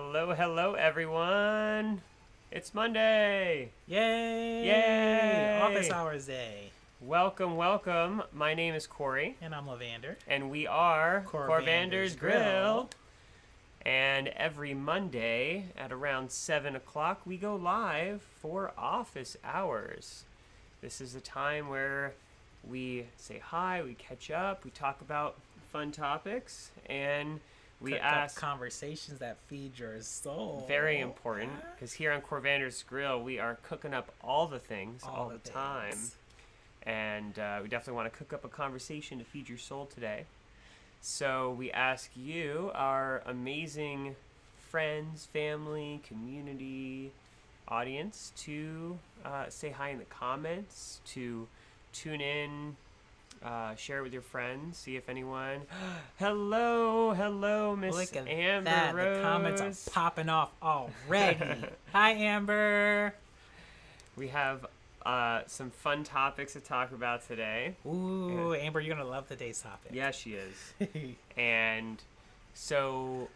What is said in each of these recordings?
Hello, hello, everyone. It's Monday. Yay! Yay! Office Hours Day. Welcome, welcome. My name is Corey, And I'm Lavander. and we are Corvander's Corvander's Grill. And every Monday at around 7 o'clock, we go live for office hours. This is a time where we say hi, we catch up, we talk about fun topics, and we Cook ask up conversations that feed your soul. very important because here on Corvander's Grill we are cooking up all the things all the things. time, and we definitely want to cook up a conversation to feed your soul today. So we ask you, our amazing friends, family, community, audience, to say hi in the comments, to tune in, share it with your friends, see if anyone. Hello, Miss Look at Amber that. Rose. The comments are popping off already. Hi, Amber. We have some fun topics to talk about today. Ooh, Amber, you're going to love today's topic. Yeah, she is. And so,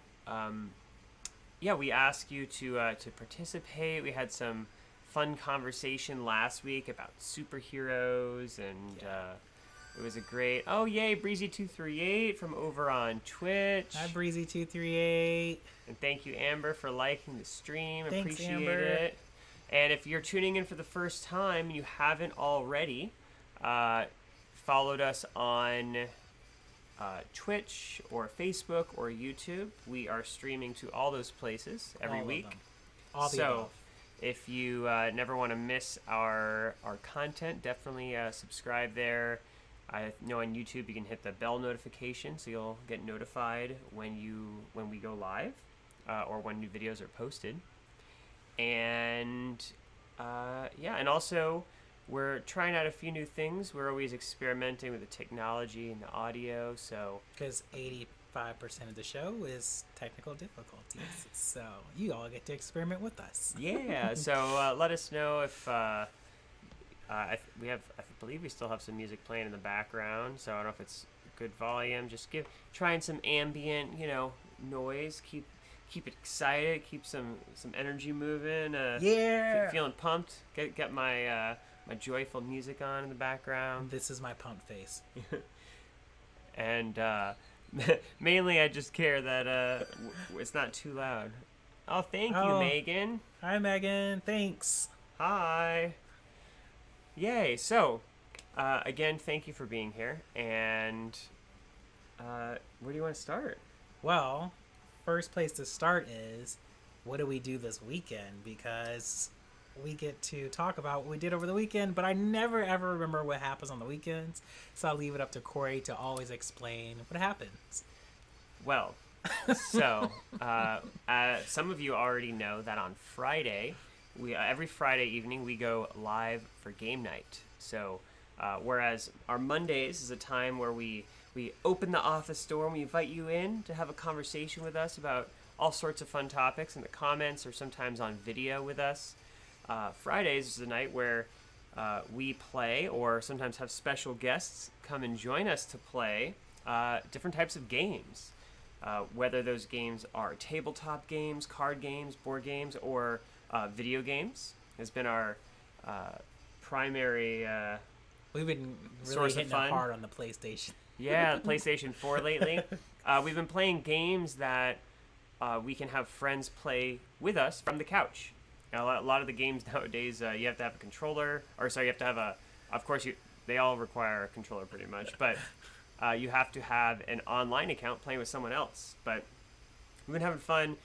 we ask you to participate. We had some fun conversation last week about superheroes, and it was a great. Oh yay, Breezy238 from over on Twitch. Hi, Breezy238. And thank you, Amber, for liking the stream. Thanks, Appreciate Amber. it. And if you're tuning in for the first time and you haven't already, followed us on Twitch or Facebook or YouTube, we are streaming to all those places every All of week. them. All the So above. if you never want to miss our content, definitely subscribe there. I know on YouTube you can hit the bell notification so you'll get notified when we go live or when new videos are posted. And and also we're trying out a few new things. We're always experimenting with the technology and the audio, so Because 85% of the show is technical difficulties. So you all get to experiment with us. yeah. So let us know if I believe we still have some music playing in the background. So I don't know if it's good volume. Just trying some ambient, noise. Keep it excited. Keep some energy moving. Yeah. Feeling pumped. Get my my joyful music on in the background. This is my pumped face. And mainly I just care that it's not too loud. Oh, thank you, Megan. Hi, Megan. Thanks. Hi. Yay. So, again, thank you for being here. And where do you want to start? Well, first place to start is, what do we do this weekend? Because we get to talk about what we did over the weekend, but I never ever remember what happens on the weekends. So I'll leave it up to Corey to always explain what happens. Well, so some of you already know that on Friday, every Friday evening we go live for game night. So whereas our Mondays is a time where we open the office door and we invite you in to have a conversation with us about all sorts of fun topics in the comments or sometimes on video with us. Fridays is the night where we play or sometimes have special guests come and join us to play different types of games. Whether those games are tabletop games, card games, board games, or video games has been our primary We've been really source of hitting fun. it hard on the PlayStation. Yeah, PlayStation 4 lately. We've been playing games that we can have friends play with us from the couch. Now, a lot of the games nowadays, you have to have a controller, you have to have of course, they all require a controller pretty much, but you have to have an online account playing with someone else. But we've been having fun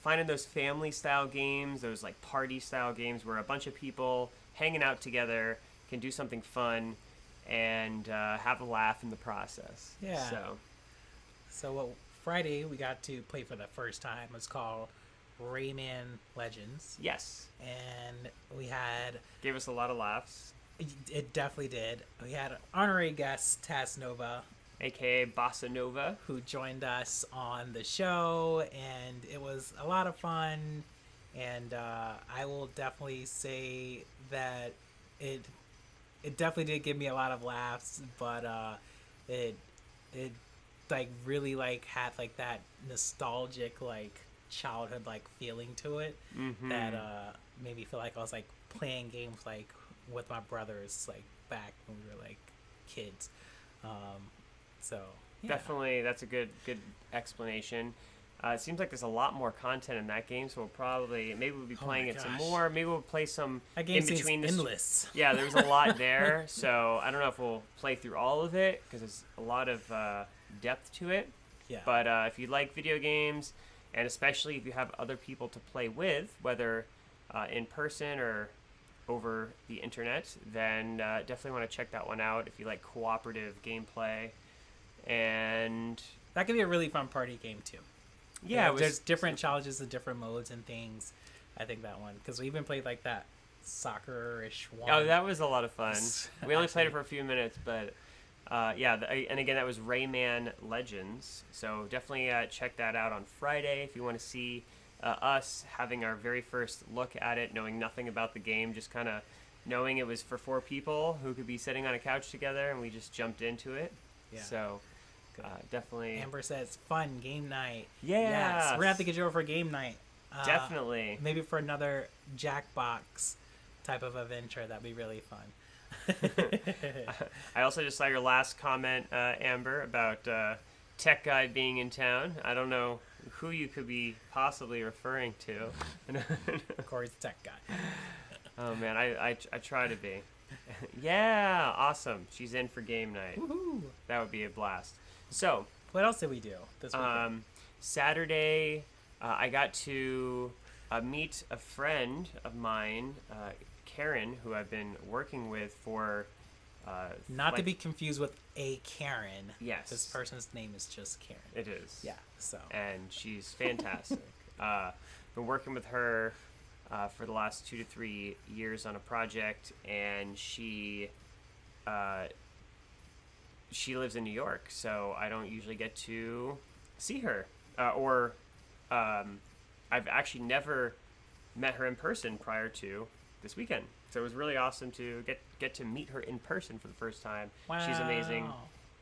finding those family-style games, those like party-style games where a bunch of people hanging out together can do something fun and have a laugh in the process. Yeah. So what Friday we got to play for the first time was called Rayman Legends. yes, And we had, gave us a lot of laughs. it definitely did. We had an honorary guest, Taz Nova, AKA Bossa Nova. who joined us on the show, and it was a lot of fun. And I will definitely say that it definitely did give me a lot of laughs, but it like really like had like that nostalgic like childhood like feeling to it that made me feel like I was like playing games like with my brothers like back when we were like kids. So yeah. Definitely, that's a good explanation. It seems like there's a lot more content in that game, so maybe we'll be playing it some more. Maybe we'll play some that game in between. Seems endless. Yeah, there's a lot there, so I don't know if we'll play through all of it because there's a lot of depth to it. Yeah. But if you like video games, and especially if you have other people to play with, whether in person or over the internet, then definitely want to check that one out if you like cooperative gameplay. And that could be a really fun party game too. Yeah, there's different challenges and different modes and things. I think that one, because we even played like that soccer-ish one. Oh, that was a lot of fun. We only played it for a few minutes, but and again, that was Rayman Legends. So definitely check that out on Friday if you want to see us having our very first look at it, knowing nothing about the game, just kind of knowing it was for 4 people who could be sitting on a couch together, and we just jumped into it. Yeah. So definitely. Amber says, fun game night. Yeah. Yes. We're going to have to get you over for game night. Definitely. Maybe for another Jackbox type of adventure. That'd be really fun. I also just saw your last comment, Amber, about Tech Guy being in town. I don't know who you could be possibly referring to. Corey's the Tech Guy. Oh, man. I try to be. Yeah. Awesome. She's in for game night. Woohoo. That would be a blast. So, what else did we do this weekend? Saturday, I got to meet a friend of mine, Karen, who I've been working with for... Not to be confused with a Karen. Yes. This person's name is just Karen. It is. Yeah, so. And she's fantastic. Been working with her for the last 2 to 3 years on a project, and she lives in New York, so I don't usually get to see her. I've actually never met her in person prior to this weekend. So it was really awesome to get to meet her in person for the first time. Wow. She's amazing.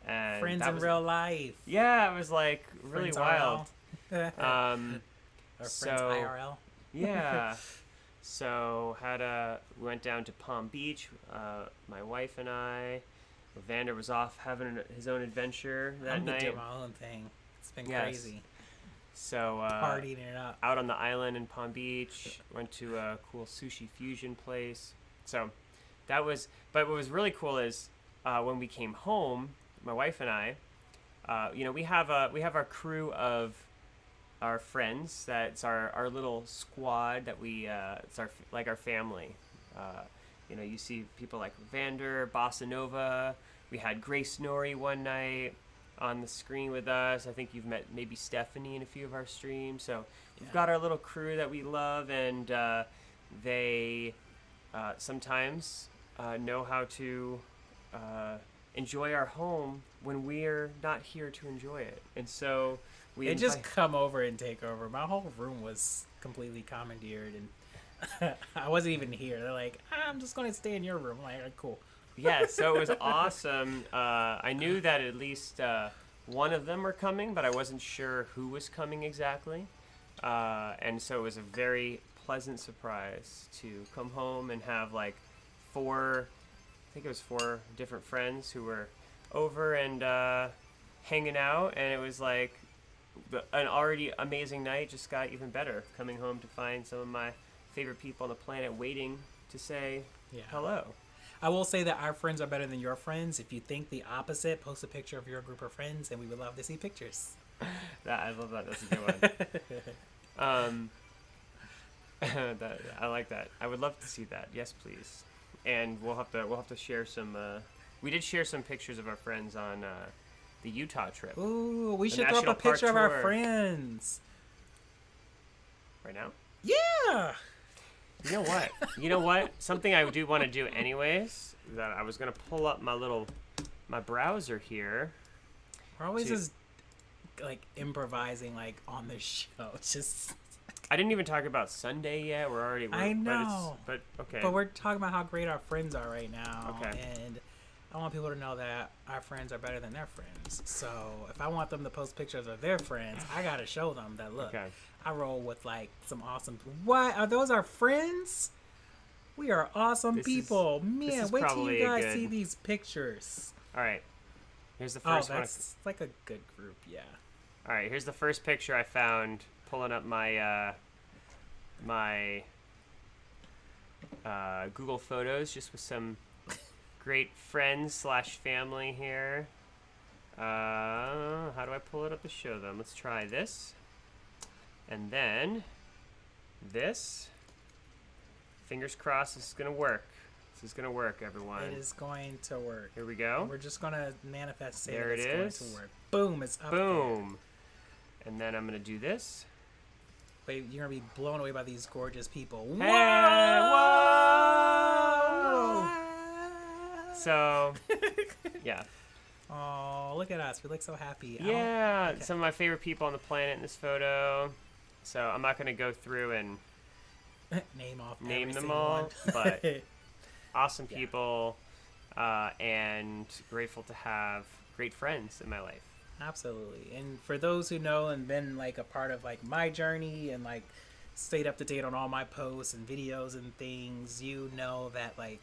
And friends in real life. Yeah, it was like really wild. Or friends IRL. Yeah. So we went down to Palm Beach, my wife and I. Vander was off having his own adventure that night. I'm doing my own thing. It's been crazy. So partying it up out on the island in Palm Beach. Went to a cool sushi fusion place. So that was. But what was really cool is when we came home, my wife and I. We have our crew of our friends. That's our little squad that we. It's our family. You see people like Vander, Bossa Nova. We had Grace Nori one night on the screen with us. I think you've met maybe Stephanie in a few of our streams. So we've got our little crew that we love, and they sometimes know how to enjoy our home when we're not here to enjoy it. And so they just come over and take over. My whole room was completely commandeered, and I wasn't even here. They're like, I'm just going to stay in your room. I'm like, all right, cool. Yeah, so it was awesome. I knew that at least one of them were coming, but I wasn't sure who was coming exactly. And so it was a very pleasant surprise to come home and have like 4 different friends who were over and hanging out. And it was like an already amazing night just got even better coming home to find some of my favorite people on the planet waiting to say hello. I will say that our friends are better than your friends. If you think the opposite, post a picture of your group of friends, and we would love to see pictures. I love that. That's a good one. I like that. I would love to see that. Yes, please. And we'll have to share some. We did share some pictures of our friends on the Utah trip. Ooh, we should throw up a picture of our friends. Right now? Yeah. You know what? Something I do want to do anyways, that I was going to pull up my browser here. We're always just like improvising like on the show. Just I didn't even talk about Sunday yet. I know. But okay. But we're talking about how great our friends are right now. Okay. And I want people to know that our friends are better than their friends. So if I want them to post pictures of their friends, I gotta show them that look, Okay. I roll with like some awesome. What are those? Our friends? We are awesome This is- people. this Man, is wait till probably you a guys good- see these pictures. All right. Here's the Oh, first one. that's like a good group. Yeah. All right. Here's the first picture I found. Pulling up my Google Photos, just with some great friends / family here. How do I pull it up to show them? Let's try this, and then this. Fingers crossed. This is gonna work. This is gonna work, everyone. It is going to work. Here we go. We're just gonna manifest say There that it's it going is. to work. Boom! It's up there. Boom. And then I'm gonna do this. Wait, you're gonna be blown away by these gorgeous people. Hey, Whoa! So, yeah. Oh, look at us. We look so happy. Yeah, okay. some of my favorite people on the planet in this photo. So I'm not going to go through and Name off name every them single all, one. but awesome Yeah. people, and grateful to have great friends in my life. Absolutely. And for those who know and been like a part of like my journey and like stayed up to date on all my posts and videos and things, you know that like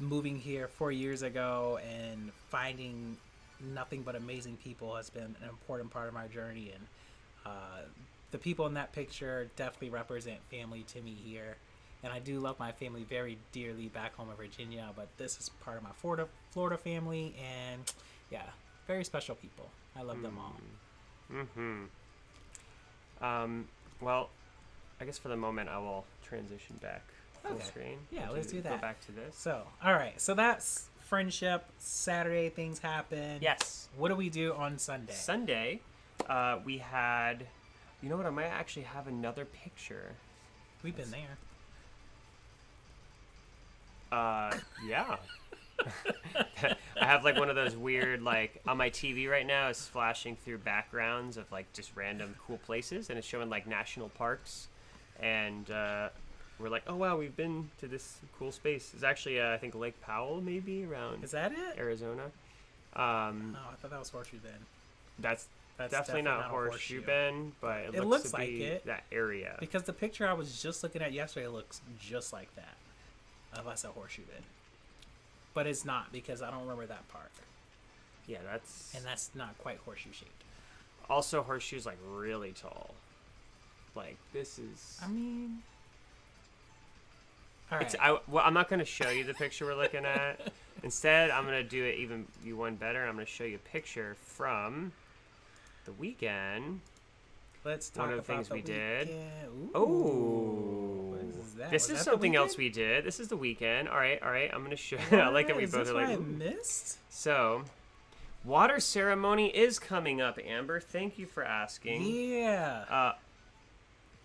moving here 4 years ago and finding nothing but amazing people has been an important part of my journey. And the people in that picture definitely represent family to me here. And I do love my family very dearly back home in Virginia, but this is part of my Florida family, and yeah, very special people. I love them all. Well, I guess for the moment I will transition back full Okay. screen. Yeah, Would let's you do Go that. back to this. So, all right. So that's friendship. Saturday, things happen. Yes. What do we do on Sunday? Sunday, we had. You know what? I might actually have another picture. We've been there. Yeah. I have like one of those weird, like on my TV right now is flashing through backgrounds of like just random cool places, and it's showing like national parks, and we're like, oh wow, we've been to this cool space. It's actually I think Lake Powell, maybe around Is that it? Arizona. Oh, I thought that was Horseshoe Bend. That's That's definitely not a Horseshoe Bend, but It it looks looks to like be it. that area. Because the picture I was just looking at yesterday looks just like that. Unless a Horseshoe Bend. But it's not, because I don't remember that part. Yeah, that's And that's not quite horseshoe shaped. also Horseshoe's like really tall. Like this is. I mean, all right. It's, well, I'm not going to show you the picture we're looking at. Instead, I'm going to do it even one better. I'm going to show you a picture from the weekend. Let's talk one of about the things we did. weekend. Oh, What is that? this Was is that the something else weekend? we did. This is the weekend. All right. I'm going to show. I like that we Is both this are what like. I "Ooh." missed? So, water ceremony is coming up. Amber, thank you for asking. Yeah.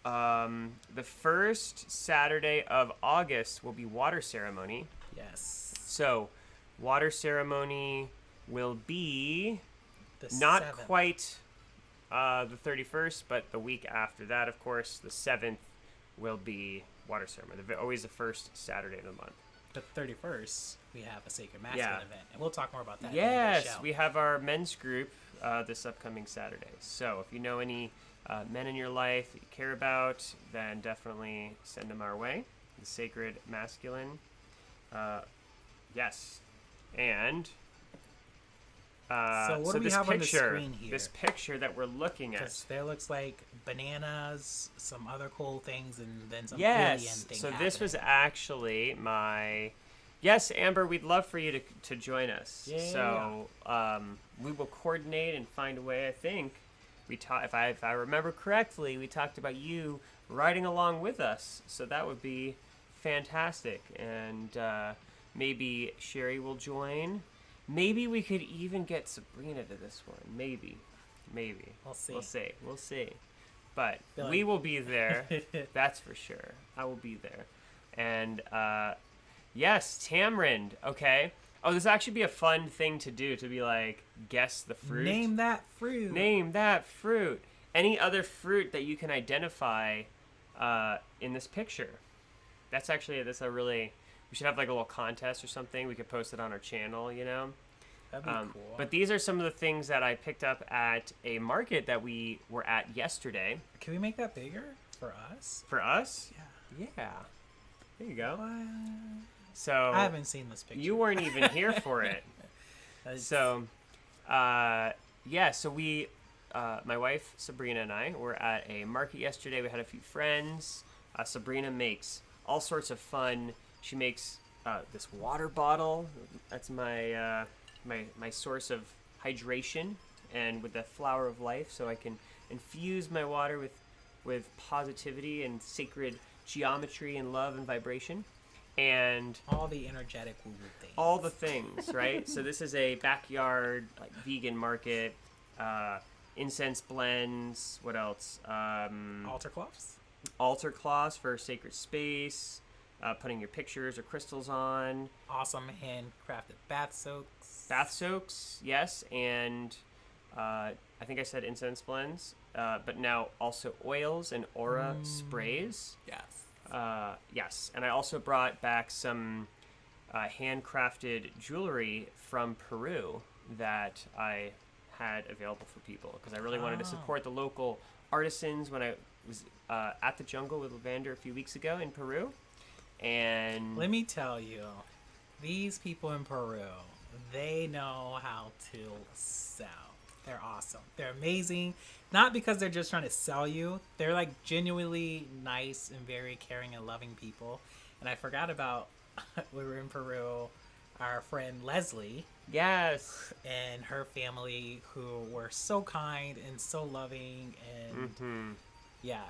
The first Saturday of August will be water ceremony. Yes. So, water ceremony will be The not 7th. quite the 31st, but the week after that, of course, the 7th will be water ceremony. Always the first Saturday of the month. The 31st, we have a Sacred Masculine Yeah. event. And we'll talk more about that. at the end of the Yes, show. we have our men's group this upcoming Saturday. So if you know any men in your life that you care about, then definitely send them our way. The Sacred Masculine. Yes. And So what do we this have on the picture, screen here? this picture that we're looking at. Because there looks like bananas, some other cool things, and then some Yes. alien thing So this was happening. actually my. Yes, Amber, we'd love for you to join us. Yeah. So we will coordinate and find a way. I think we if I remember correctly, we talked about you riding along with us. So that would be fantastic, and maybe Sherry will join. Maybe we could even get Sabrina to this one. Maybe. We'll see. We'll see. But Feel we like- will be there. That's for sure. I will be there. And yes, tamarind. Okay. Oh, this would actually be a fun thing to do, to be like, guess the fruit. Name that fruit. Name that fruit. Any other fruit that you can identify in this picture. That's a really We should have like a little contest or something. We could post it on our channel, you know. That'd be cool. But these are some of the things that I picked up at a market that we were at yesterday. Can we make that bigger for us? For us? Yeah. Yeah. There you go. What? So I haven't seen this picture. you weren't even here for it. So, yeah. So we, my wife Sabrina and I were at a market yesterday. We had a few friends. Sabrina makes all sorts of fun. She makes this water bottle. That's my my source of hydration, and with the flower of life, so I can infuse my water with positivity and sacred geometry and love and vibration, and all the energetic woo things. all the things, right? So this is a backyard like vegan market. Incense blends. What else? Altar cloths. Altar cloths for sacred space. Putting your pictures or crystals on. Awesome handcrafted bath soaks. Bath soaks, yes, and I think I said incense blends, but now also oils and aura sprays. Yes. Yes, and I also brought back some handcrafted jewelry from Peru that I had available for people because I really wanted to support the local artisans when I was at the jungle with Lavander a few weeks ago in Peru. And let me tell you, these people in Peru, they know how to sell. They're awesome. They're amazing. Not because they're just trying to sell you. They're like genuinely nice and very caring and loving people. And I forgot about, we were in Peru, our friend Leslie. Yes. And her family, who were so kind and so loving. And yeah,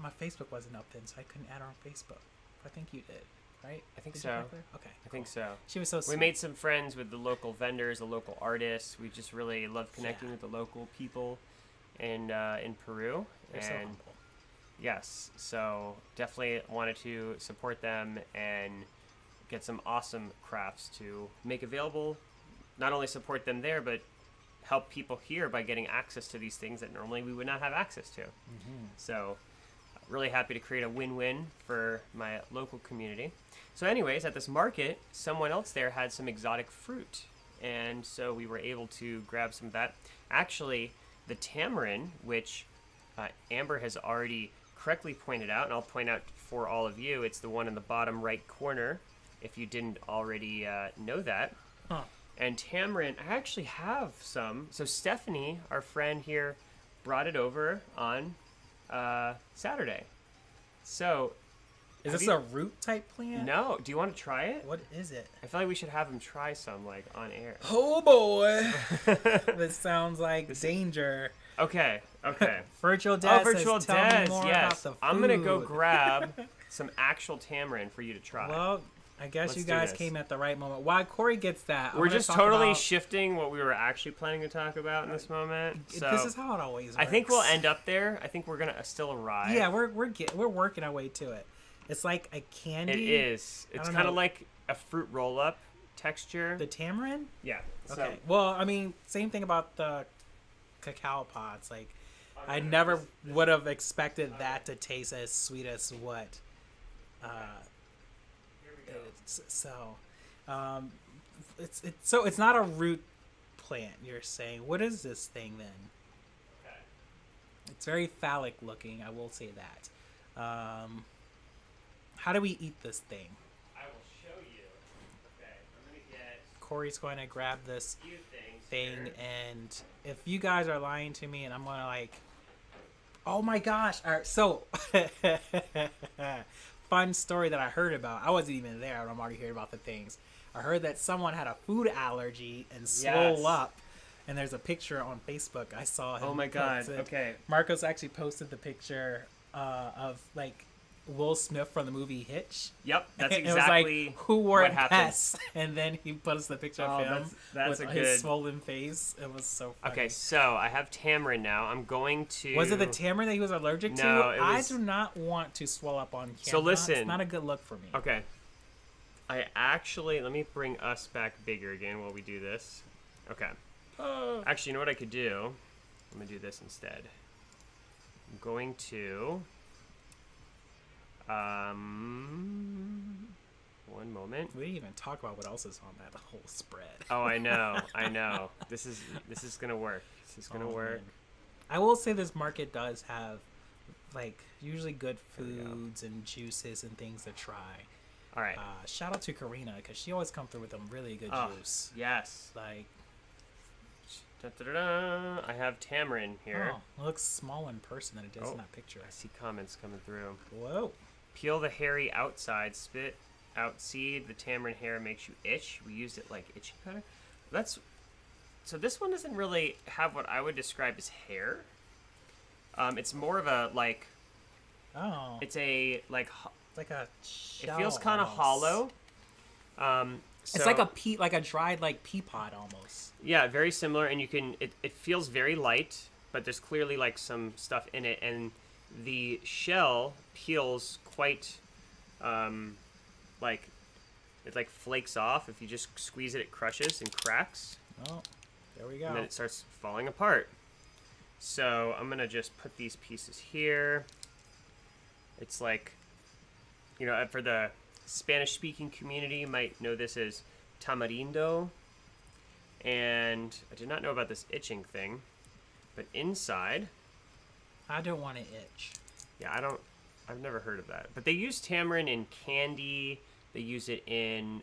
my Facebook wasn't up then, so I couldn't add her on Facebook. I think you did, right? I think Did so. you connect her? Okay. I think so. She was so sweet. We made some friends with the local vendors, the local artists. We just really loved connecting with the local people in Peru. They're so humble. Yes, so definitely wanted to support them and get some awesome crafts to make available. Not only support them there, but help people here by getting access to these things that normally we would not have access to. So really happy to create a win-win for my local community. So anyways, at this market, someone else there had some exotic fruit. And so we were able to grab some of that. Actually, the tamarind, which Amber has already correctly pointed out, and I'll point out for all of you, it's the one in the bottom right corner, if you didn't already know that. Huh. And tamarind, I actually have some. So Stephanie, our friend here, brought it over on Saturday. So is this a root type plant? No. Do you want to try it? What is it? I feel like we should have him try some, like, on air. Oh boy. This sounds like danger. Okay. Virtual Des Virtual says, tell Des, me more yes. about the food. I'm gonna go grab some actual tamarind for you to try. Well, I guess Let's you do guys this. came at the right moment. While Corey gets that, we're just totally shifting what we were actually planning to talk about in this moment. So this is how it always works. I think we'll end up there. I think we're gonna still arrive. Yeah, we're working our way to it. It's like a candy. It is. It's kind of like a fruit roll-up texture. The tamarind? Yeah. Okay. So, well, I mean, same thing about the cacao pods. Like, I never would have expected that to taste as sweet as what. It's not a root plant. You're saying, what is this thing then? okay. It's very phallic looking. I will say that. How do we eat this thing? I will show you. Okay. I'm gonna get Corey's going to grab this a few thing, here. and if you guys are lying to me, and I'm gonna like, oh my gosh! All right, so fun story that I heard about. I wasn't even there, and I'm already hearing about the things. I heard that someone had a food allergy and swole up, and there's a picture on Facebook. I saw him. Oh my god! post it. Okay. Marcos actually posted the picture of like Will Smith from the movie Hitch. Yep, that's It was exactly like, who wore what it happened. best, and then he posts the picture of him that's with a his good. swollen face. It was so funny. Okay, so I have tamarind now. I'm going to. Was it the tamarind that he was allergic to? No, it was... I do not want to swell up on camera. So listen, it's not a good look for me. Okay. I actually let me bring us back bigger again while we do this. Okay. Actually, you know what I could do? I'm gonna do this instead. I'm going to. One moment. We didn't even talk about what else is on that whole spread. Oh, I know. This is gonna work. This is gonna work. Man. I will say this market does have like usually good foods and juices and things to try. All right. Shout out to Karina because she always comes through with some really good juice. Yes. Like, da-da-da-da. I have tamarind here. Oh, it looks small in person than it does in that picture. I see comments coming through. Whoa. Peel the hairy outside, spit out seed. The tamarind hair makes you itch. We used it like itchy powder. So this one doesn't really have what I would describe as hair. It's more of a like. Oh. It's a like. It's like a shell. It feels kind of hollow. It's like a dried like pea pod almost. Yeah, very similar, and you can. It feels very light, but there's clearly like some stuff in it, and the shell peels quite, like, it like flakes off. If you just squeeze it, it crushes and cracks. Oh, there we go. And then it starts falling apart. So I'm gonna just put these pieces here. It's like, you know, for the Spanish-speaking community, you might know this as tamarindo. And I did not know about this itching thing, but inside, I don't want to itch. yeah, I've never heard of that. But they use tamarind in candy. They use it in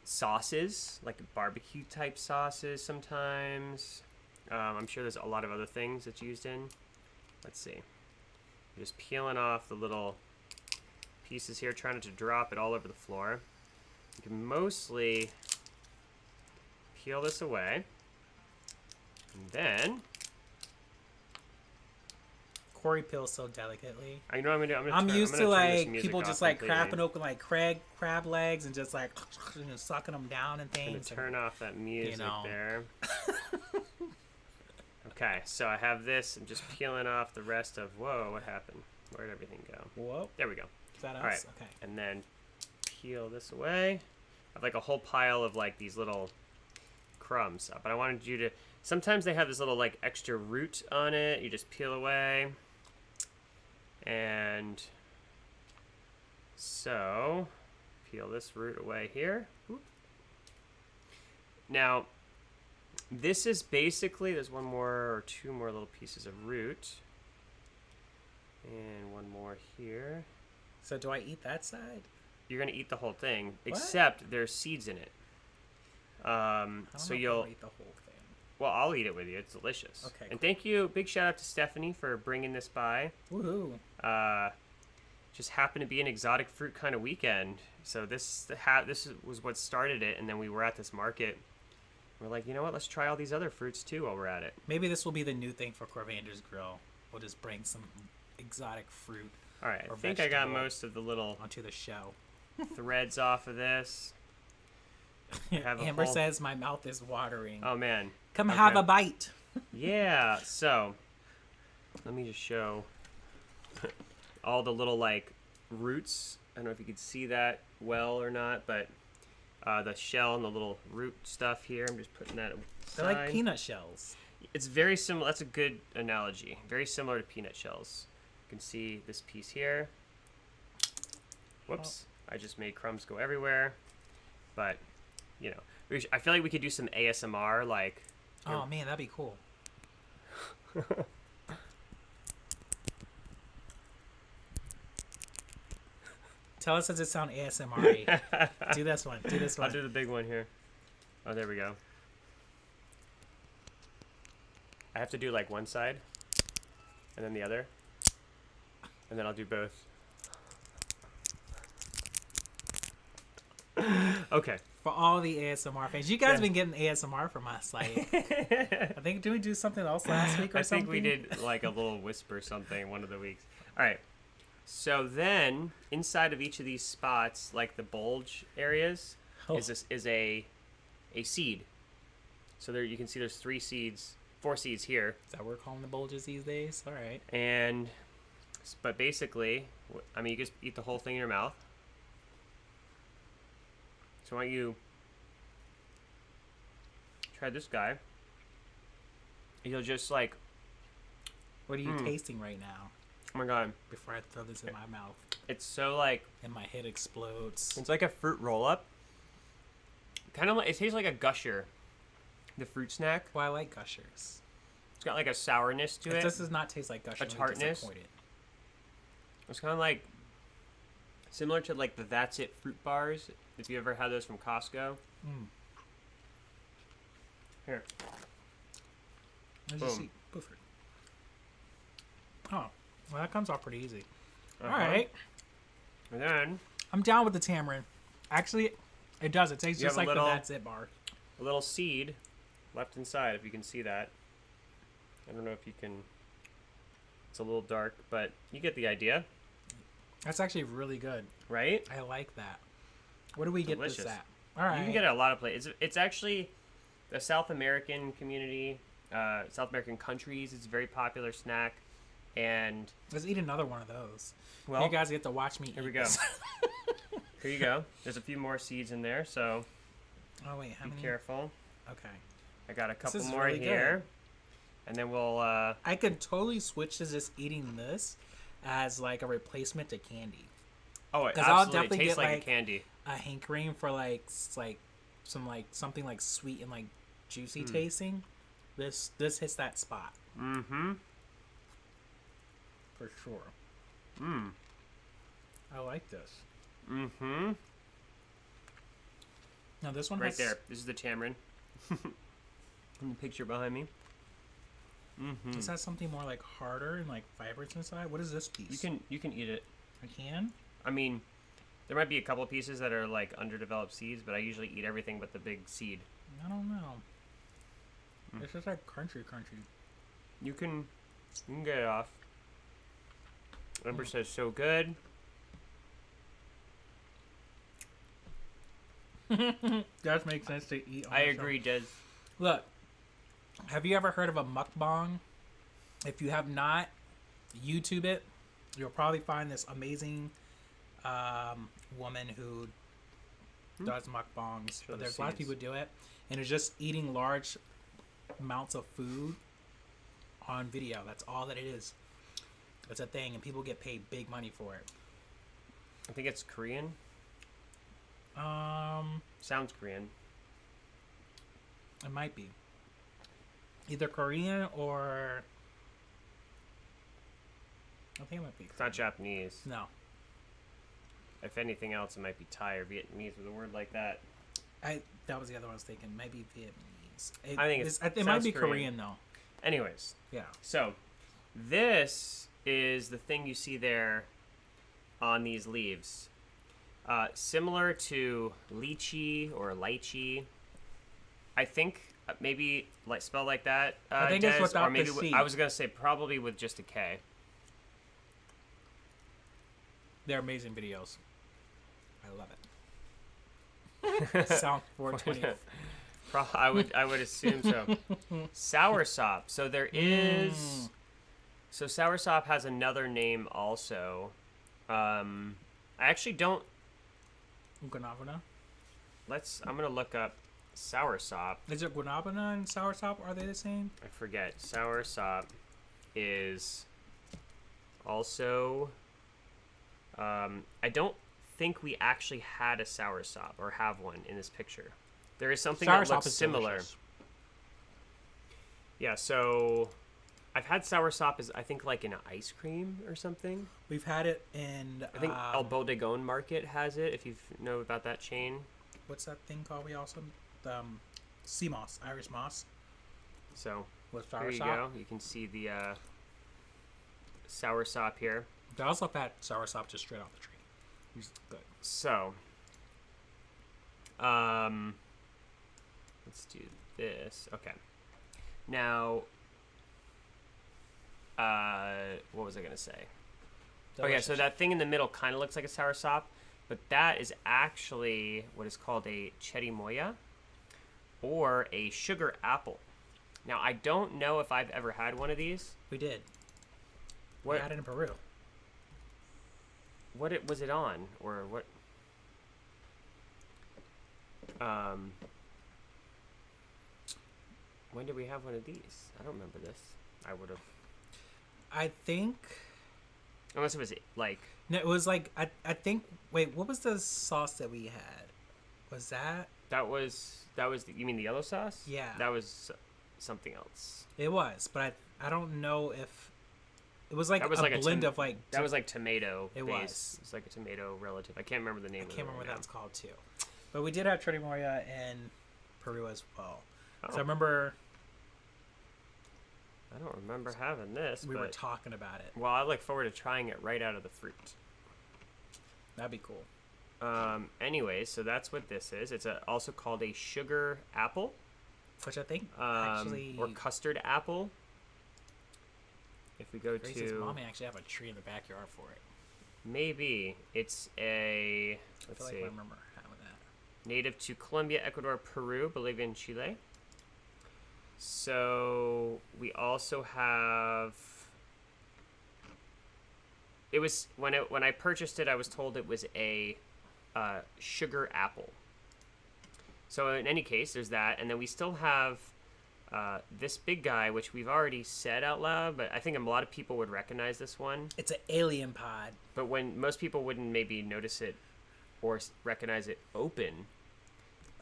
sauces, like barbecue type sauces sometimes. I'm sure there's a lot of other things it's used in. Let's see. Just peeling off the little pieces here, trying not to drop it all over the floor. You can mostly peel this away. And then Corey peels so delicately. I know I'm used to like people just like crapping open like crab legs and just like sucking them down and things. I'm gonna turn off that music know. there. Okay, so I have this. I'm just peeling off the rest of. Whoa, what happened? Where did everything go? Whoa. There we go. Is that us? All right. Okay. And then peel this away. I have like a whole pile of like these little crumbs. But I wanted you to. Sometimes they have this little like extra root on it. You just peel away. And so peel this root away here. Now, this is basically, there's one more or two more little pieces of root. And one more here. So do I eat that side? You're going to eat the whole thing, except there's seeds in it. So you'll eat the whole thing. Well, I'll eat it with you. It's delicious. Okay. And thank you. Big shout out to Stephanie for bringing this by. Woohoo. Just happened to be an exotic fruit kind of weekend. So this was what started it, and then we were at this market. We're like, you know what? Let's try all these other fruits too while we're at it. Maybe this will be the new thing for Corvander's Grill. We'll just bring some exotic fruit. All right. I think I got most of the little onto the show. threads off of this. Amber says my mouth is watering. Oh man. Come have a bite. Yeah. So let me just show all the little like roots. I don't know if you could see that well or not, but the shell and the little root stuff here. I'm just putting that aside. They're like peanut shells. It's very similar. That's a good analogy. Very similar to peanut shells. You can see this piece here. Whoops. I just made crumbs go everywhere. But, you know, I feel like we could do some ASMR, like... Oh, man, that'd be cool. Tell us, does it sound ASMR-y? Do this one. Do this one. I'll do the big one here. Oh, there we go. I have to do, like, one side, and then the other, and then I'll do both. Okay. For all the ASMR fans, you guys have been getting ASMR from us. Like, I think, did we do something else last week or something? I think we did like a little whisper something one of the weeks. All right. So then, inside of each of these spots, like the bulge areas, is a seed. So there you can see there's 4 seeds here. Is that what we're calling the bulges these days? All right. But basically, I mean, you just eat the whole thing in your mouth. So why don't you try this guy? You'll just like... What are you tasting right now? Oh my god. before I throw this in my mouth It's so like, and my head explodes. it's like a fruit roll up. Kind of like, it tastes like a Gusher, the fruit snack. Well, I like Gushers. It's got like a sourness to If it. this does not taste like Gushers, A tartness. It's kind of like similar to like the That's It fruit bars. If you ever had those from Costco. Mm. Here. Let's just Boom. see. Buford. Oh, well, that comes off pretty easy. Uh-huh. All right. And then I'm down with the tamarind. Actually, it does. It tastes You just have like a little- the That's It bar. a little seed left inside, if you can see that. I don't know if you can. It's a little dark, but you get the idea, That's actually really good. right? I like that. Where do we get Delicious. this at? All right. You can get it at a lot of places. It's actually the South American community, South American countries. It's a very popular snack, and Let's eat another one of those. well, You guys get to watch me. here eat we go. this. Here you go. There's a few more seeds in there, so Oh wait, how be many? careful. Okay. I got a couple is more really here, and then we'll. I could totally switch to just eating this as like a replacement to candy. Oh, it 'Cause I'll absolutely definitely tastes get, like like, a candy. A hankering for like something like sweet and like juicy tasting. This hits that spot Mm-hmm. for sure. Mm. I like this. Mm-hmm. Now this one Right has, there. This is the tamarind. In the picture behind me. Mm-hmm. This has something more like harder and like fibrous inside. What is this piece? You can eat it. I can. I mean, there might be a couple pieces that are like underdeveloped seeds, but I usually eat everything but the big seed. I don't know. It's just like crunchy. You can get it off. Ember says so good. Does make sense to eat. On I the show. agree, Des. Look, have you ever heard of a mukbang? If you have not, YouTube it. You'll probably find this amazing woman who does mukbangs. Show But the there's a lot of seeds. people who do it, and it's just eating large amounts of food on video. That's all that it is. It's a thing, and people get paid big money for it. I think it's Korean. Sounds Korean. It might be either Korean or I think it might be. It's not Japanese. No, If anything else, it might be Thai or Vietnamese with a word like that. that was the other one I was thinking. Maybe Vietnamese. I think it might sounds be Korean. Korean though. Anyways, Yeah. so this is the thing you see there on these leaves. Similar to lychee or lychee. I think maybe like spelled like that. I think it's Des, without or maybe the C. I was gonna say probably with just a K. They're amazing videos. I love it. Sound 420. I would assume so. Soursop. So there is. So soursop has another name also. I actually don't. Guanabana. I'm gonna look up soursop. Is it guanabana and soursop? Are they the same? I forget. Soursop is also. I don't think we actually had a soursop or have one in this picture. There is something that looks is similar. delicious. Yeah, so I've had soursop as I think like in an ice cream or something. We've had it in. I think El Bodegón Market has it. If you know about that chain. What's that thing called? We also sea moss, Irish moss So with there you soursop. go. You can see the soursop here. They also have had soursop just straight off the tree. It's good. So, let's do this. Okay. Now, what was I gonna say? Oh yeah, so Delicious. that thing in the middle kind of looks like a soursop, but that is actually what is called a cherimoya or a sugar apple. Now, I don't know if I've ever had one of these. We did. What We had it in Peru. was it on or what? When did we have one of these? I don't remember this. I would have. I think Unless it was like No, it was like I think. Wait, what was the sauce that we had? Was that? that was you mean the yellow sauce? Yeah. That was something else. It was, but I don't know if it was like That was a like blend of like. that was like tomato It base. was. It's like a tomato relative. I can't remember the name I of it. can't remember right what now. that's called too, but we did have Chori Moria in Peru as well. Oh, So I remember I don't remember having this. we but, were talking about it. well, I look forward to trying it right out of the fruit. That'd be cool. Anyway, so that's what this is. It's also called a sugar apple, Which I think actually or custard apple. If we go Grace's to mommy actually have a tree in the backyard for it. maybe it's a I let's feel like see, I remember having that. native to Colombia, Ecuador, Peru, Bolivia, and Chile. So we also have. It was when I purchased it, I was told it was a sugar apple. So in any case, there's that, and then we still have this big guy, which we've already said out loud, but I think a lot of people would recognize this one. It's an alien pod. But when most people wouldn't maybe notice it or recognize it open.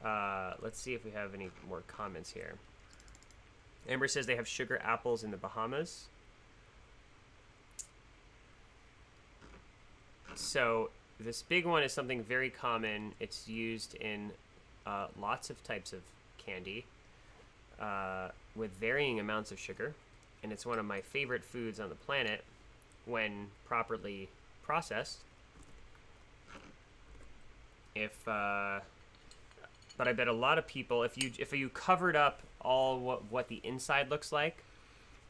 Let's see if we have any more comments here. Amber says they have sugar apples in the Bahamas. So this big one is something very common. It's used in lots of types of candy with varying amounts of sugar. And it's one of my favorite foods on the planet when properly processed. But I bet a lot of people, if you covered up all what the inside looks like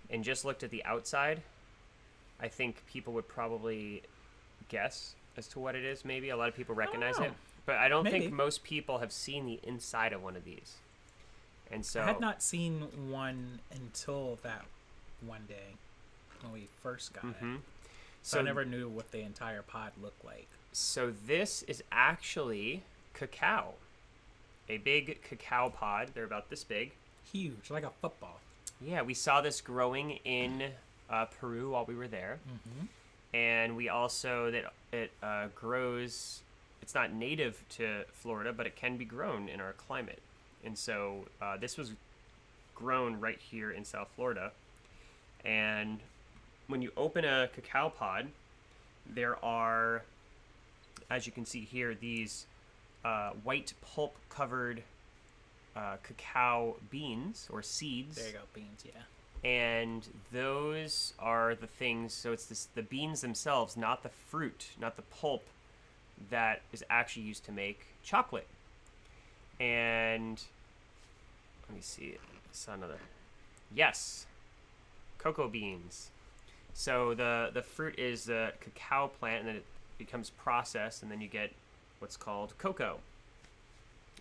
and just looked at the outside, I think people would probably guess as to what it is. Maybe a lot of people recognize it, but I don't Maybe. think most people have seen the inside of one of these. And so I had not seen one until that one day when we first got it. So I never knew what the entire pod looked like. So this is actually cacao. A big cacao pod. They're about this big. Huge, like a football. Yeah, we saw this growing in Peru while we were there. And we also, that it grows, it's not native to Florida, but it can be grown in our climate. And so this was grown right here in South Florida. And when you open a cacao pod, there are, as you can see here, these white pulp covered cacao beans or seeds. There you go, beans, yeah. And those are the things, so it's the beans themselves, not the fruit, not the pulp, that is actually used to make chocolate. And let me see, I saw another. Yes, cocoa beans. So the fruit is the cacao plant, and then it becomes processed, and then you get what's called cocoa.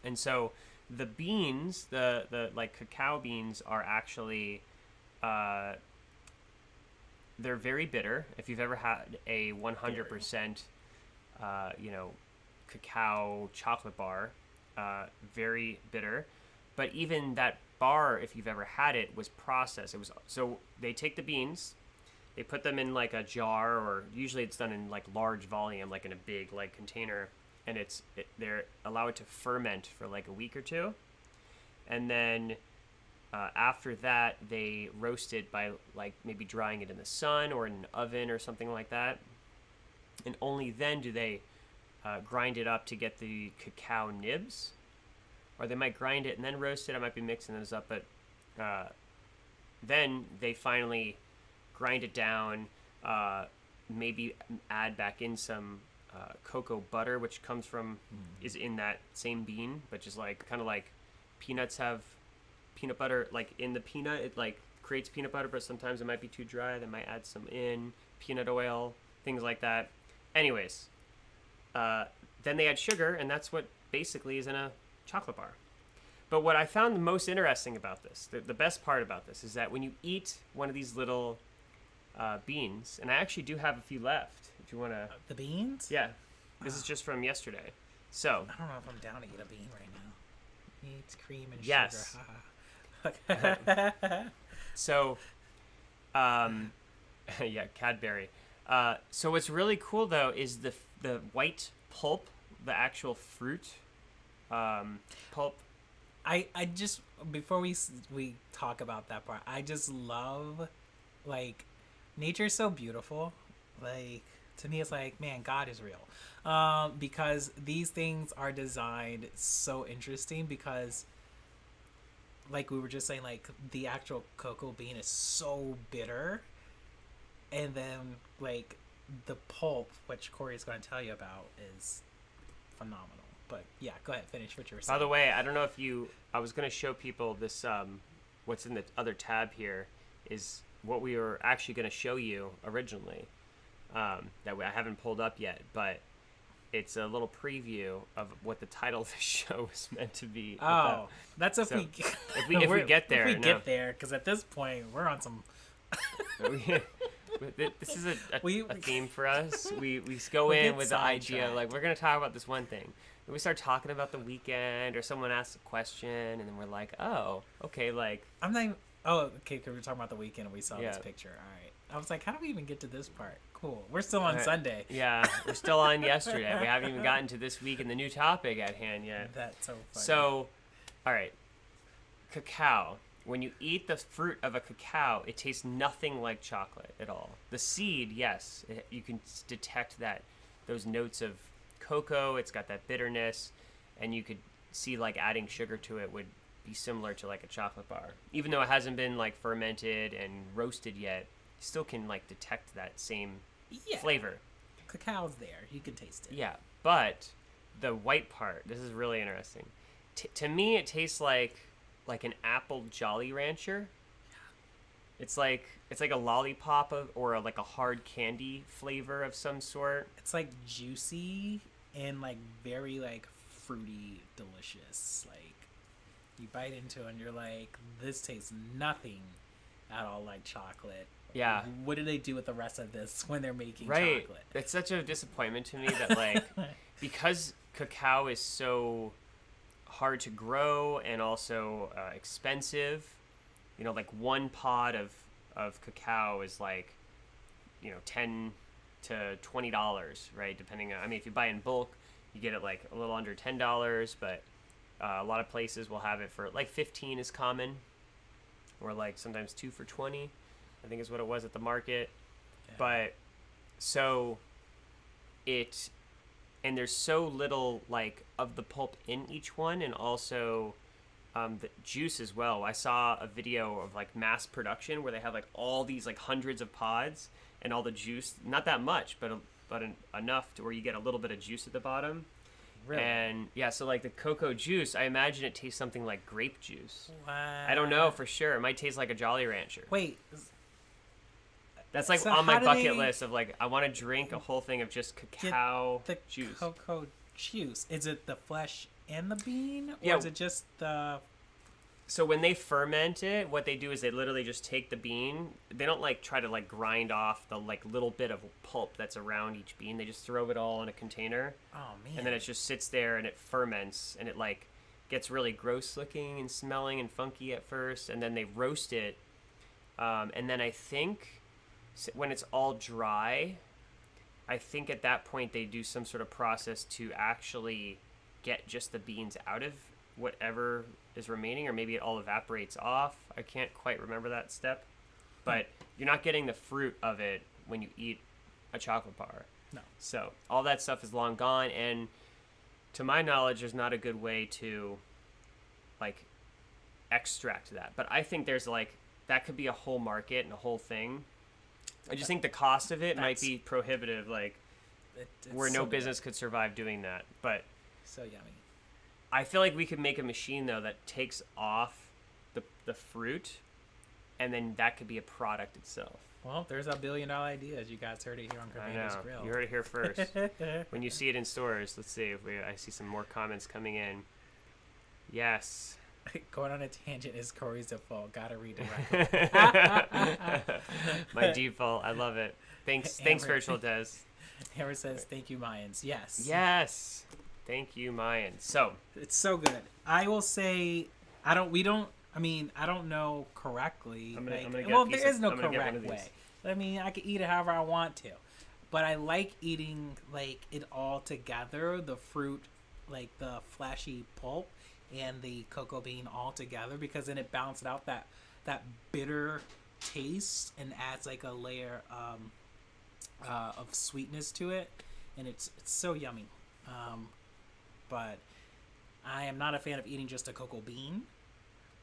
And so the beans, the like cacao beans, are actually they're very bitter. If you've ever had a 100% cacao chocolate bar, very bitter. But even that bar, if you've ever had it, was processed. It was, so they take the beans, they put them in like a jar, or usually it's done in like large volume, like in a big like container, and they're allow it to ferment for like a week or two, and then after that they roast it by like maybe drying it in the sun or in an oven or something like that, and only then do they grind it up to get the cacao nibs, or they might grind it and then roast it. I might be mixing those up, but then they finally grind it down, maybe add back in some cocoa butter, which comes from is in that same bean, but just like kind of like peanuts have peanut butter, like in the peanut it like creates peanut butter, but sometimes it might be too dry. They might add some in peanut oil, things like that. Anyways, then they add sugar, and that's what basically is in a chocolate bar. But what I found the most interesting about this, the best part about this, is that when you eat one of these little beans, and I actually do have a few left if you want to. The beans? Yeah, this is just from yesterday. So I don't know if I'm down to eat a bean right now. It's cream and yes. sugar. So, yeah, Cadbury. So what's really cool though is the white pulp, the actual fruit pulp. I just before we talk about that part, I just love like nature's so beautiful. Like to me, it's like man, God is real, because these things are designed so interesting because. Like we were just saying, like the actual cocoa bean is so bitter, and then like the pulp, which Corey is going to tell you about, is phenomenal. But yeah, go ahead, finish what you were saying. By the way, I don't know if I was going to show people this. What's in the other tab here is what we were actually going to show you originally. I haven't pulled up yet, but it's a little preview of what the title of the show is meant to be. Oh, that's if we get there. If we get there, because at this point we're on some. This is a theme for us. We go in with the idea like we're gonna talk about this one thing. And we start talking about the weekend, or someone asks a question, and then we're like, oh, okay, like I'm not. Even, okay. Because we're talking about the weekend, and we saw this picture. All right. I was like, how do we even get to this part? Cool. We're still on Sunday. Yeah, we're still on yesterday. We haven't even gotten to this week and the new topic at hand yet. That's so funny. So, all right. Cacao. When you eat the fruit of a cacao, it tastes nothing like chocolate at all. The seed, yes, you can detect those notes of cocoa. It's got that bitterness, and you could see like adding sugar to it would be similar to like a chocolate bar. Even though it hasn't been like fermented and roasted yet, still can like detect that same flavor. Cacao's there. You can taste it. Yeah, but the white part, this is really interesting. To me, it tastes like an apple Jolly Rancher. It's like a lollipop or like a hard candy flavor of some sort. It's like juicy and like very like fruity, delicious. Like you bite into it and you're like, this tastes nothing at all like chocolate. Yeah. What do they do with the rest of this when they're making chocolate? It's such a disappointment to me that like because cacao is so hard to grow and also expensive, like one pod of cacao is like $10 to $20, right? Depending on, if you buy in bulk, you get it like a little under $10, but a lot of places will have it for like 15 is common, or like sometimes 2 for 20, I think is what it was at the market. Yeah. But so and there's so little like of the pulp in each one, and also the juice as well. I saw a video of like mass production where they have like all these like hundreds of pods and all the juice, not that much, but enough to where you get a little bit of juice at the bottom. Really? And yeah, so like the cocoa juice, I imagine it tastes something like grape juice. Wow. I don't know for sure. It might taste like a Jolly Rancher. Wait. That's like so on my bucket list of like, I want to drink a whole thing of just cacao the juice. Cocoa juice. Is it the flesh and the bean? Or is it just the... So when they ferment it, what they do is they literally just take the bean. They don't like try to like grind off the like little bit of pulp that's around each bean. They just throw it all in a container. Oh man. And then it just sits there and it ferments, and it like gets really gross looking and smelling and funky at first, and then they roast it. And then I think when it's all dry, I think at that point they do some sort of process to actually get just the beans out of whatever is remaining, or maybe it all evaporates off. I can't quite remember that step, but you're not getting the fruit of it when you eat a chocolate bar. No. So all that stuff is long gone, and to my knowledge, there's not a good way to like extract that. But I think there's like, that could be a whole market and a whole thing. I just think the cost of it might be prohibitive, like where no business could survive doing that. But so yummy. I feel like we could make a machine though that takes off the fruit, and then that could be a product itself. Well, there's $1 billion ideas. You guys heard it here on Carvana's Grill. You heard it here first. When you see it in stores, let's see if I see some more comments coming in. Yes. Going on a tangent is Corey's default. Gotta redirect. My default. I love it. Thanks, Virtual Des. Amber says, "Thank you, Mayans." Yes. Yes. Thank you, Mayans. So it's so good. I will say, I don't know correctly. I'm gonna there is no correct way. I mean, I can eat it however I want to. but I like eating like it all together. The fruit, like the fleshy pulp, and the cocoa bean all together because then it balances out that bitter taste and adds like a layer of sweetness to it, and it's so yummy. But I am not a fan of eating just a cocoa bean,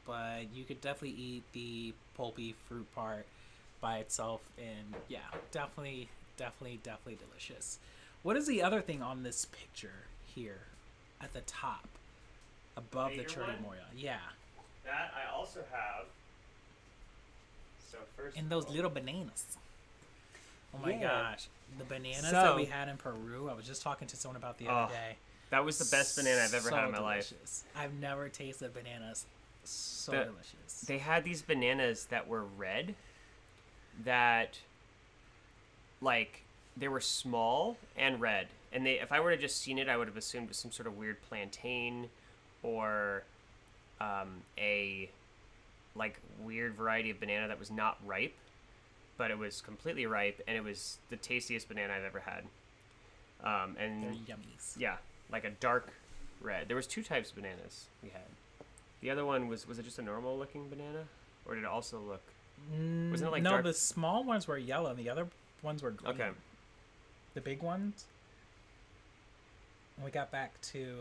but you could definitely eat the pulpy fruit part by itself, and yeah, definitely delicious. What is the other thing on this picture here at the top above the Major Churri one? Moria? Yeah, That I also have. So first, and those little bananas. Oh my Yeah. gosh, the bananas So- that we had in Peru. I was just talking to someone about the other Oh, day. that was the best banana I've ever had in my life. Delicious. I've never tasted bananas so The- delicious. They had these bananas that were red, that, like, they were small and red. And if I were to just seen it, I would have assumed it was some sort of weird plantain or a, like, weird variety of banana that was not ripe, but it was completely ripe, and it was the tastiest banana I've ever had. And They're yummies. yeah, like a dark red. There was two types of bananas we had. The other one was it just a normal looking banana, or did it also look? Wasn't it like no, dark? the small ones were yellow, and the other ones were green. Okay. The big ones. And we got back to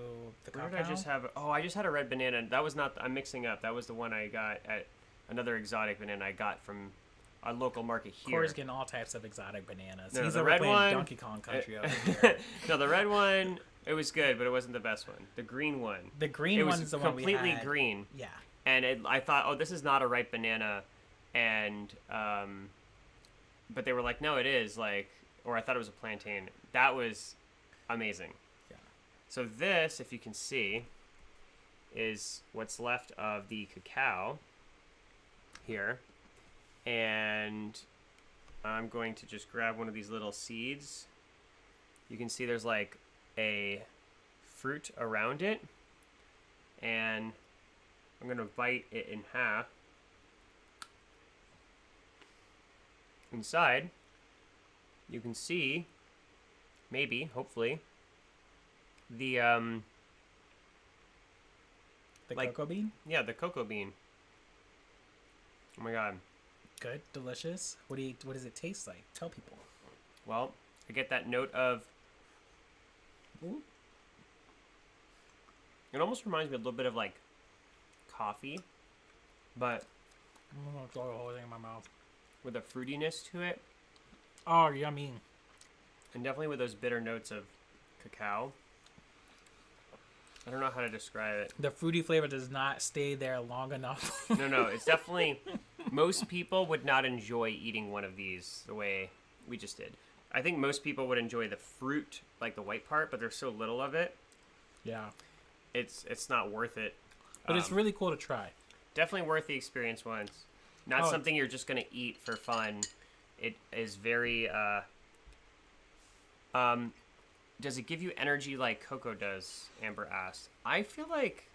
the Where cacao. did I just have? Oh, I just had a red banana. That was not. I'm mixing up. That was the one I got at another exotic banana I got from our local market here. Corey's getting all types of exotic bananas. No, He's the over red playing one- Donkey Kong Country over here. No, the red one. It was good, but it wasn't the best one. The green one. The green It one's was the one we completely had. green. Yeah. And I thought, oh, this is not a ripe banana, and but they were like, no, it is, like, or I thought it was a plantain. That was amazing. Yeah. So this, if you can see, is what's left of the cacao here, and I'm going to just grab one of these little seeds. You can see there's like a fruit around it, and I'm going to bite it in half. Inside, you can see, maybe, hopefully, the, The like- cocoa bean. yeah, the cocoa bean. Oh my god. Good, delicious. What does it taste like? Tell people. Well, I get that note of, Ooh. it almost reminds me a little bit of like coffee, but I'm gonna throw the whole thing in my mouth. with a fruitiness to it, Oh, yummy. and definitely with those bitter notes of cacao. I don't know how to describe it. The fruity flavor does not stay there long enough. No, it's definitely, most people would not enjoy eating one of these the way we just did. I think most people would enjoy the fruit, like the white part, but there's so little of it, Yeah. it's not worth it. But it's really cool to try. Definitely worth the experience once. Not Oh, something you're just gonna eat for fun. It is very. Does it give you energy like cocoa does? Amber asked. I feel like.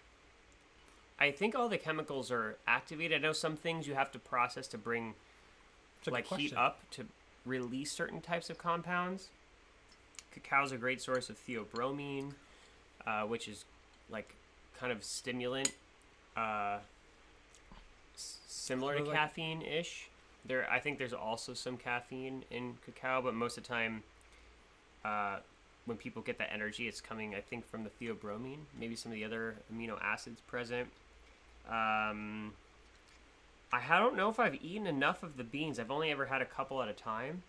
I think all the chemicals are activated. I know some things you have to process to bring, It's a good like heat question. up to release certain types of compounds. Cacao's a great source of theobromine, which is like kind of stimulant. Similar to Sort of like- caffeine-ish. I think there's also some caffeine in cacao, but most of the time, when people get that energy, it's coming, I think, from the theobromine, maybe some of the other amino acids present. I don't know if I've eaten enough of the beans. I've only ever had a couple at a time.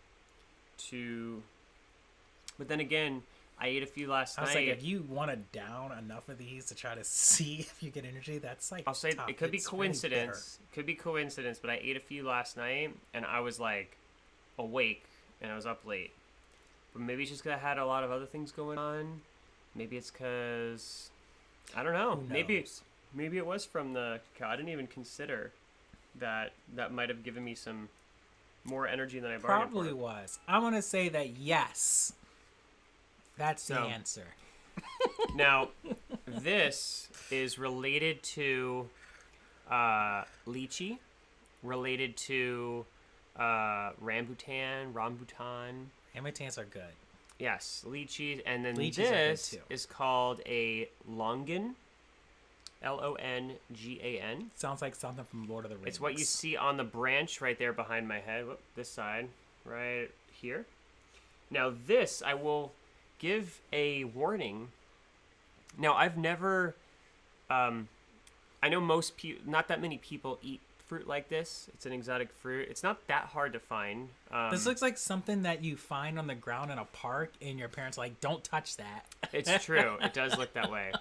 But then again, I ate a few last I was night. like, if you want to down enough of these to try to see if you get energy, that's like I'll say tough. it could be It's really coincidence. Could be coincidence, but I ate a few last night and I was like awake and I was up late. But maybe it's just because I had a lot of other things going on. Maybe it's because I don't know. Who Maybe knows? maybe it was from the cacao. I didn't even consider that might have given me some more energy than I bargained Probably for. was. I'm gonna say that yes. That's the So- answer. Now, this is related to lychee, related to rambutan, Hamateans are good. Yes, lychees. And then Lychees are good, this too. is called a longan. Longan. Sounds like something from Lord of the Rings. It's what you see on the branch right there behind my head. Whoop, this side, right here. Now this, I will give a warning. Now I've never, I know most people, not that many people eat fruit like this. It's an exotic fruit. It's not that hard to find. This looks like something that you find on the ground in a park, and your parents are like, don't touch that. It's true. It does look that way.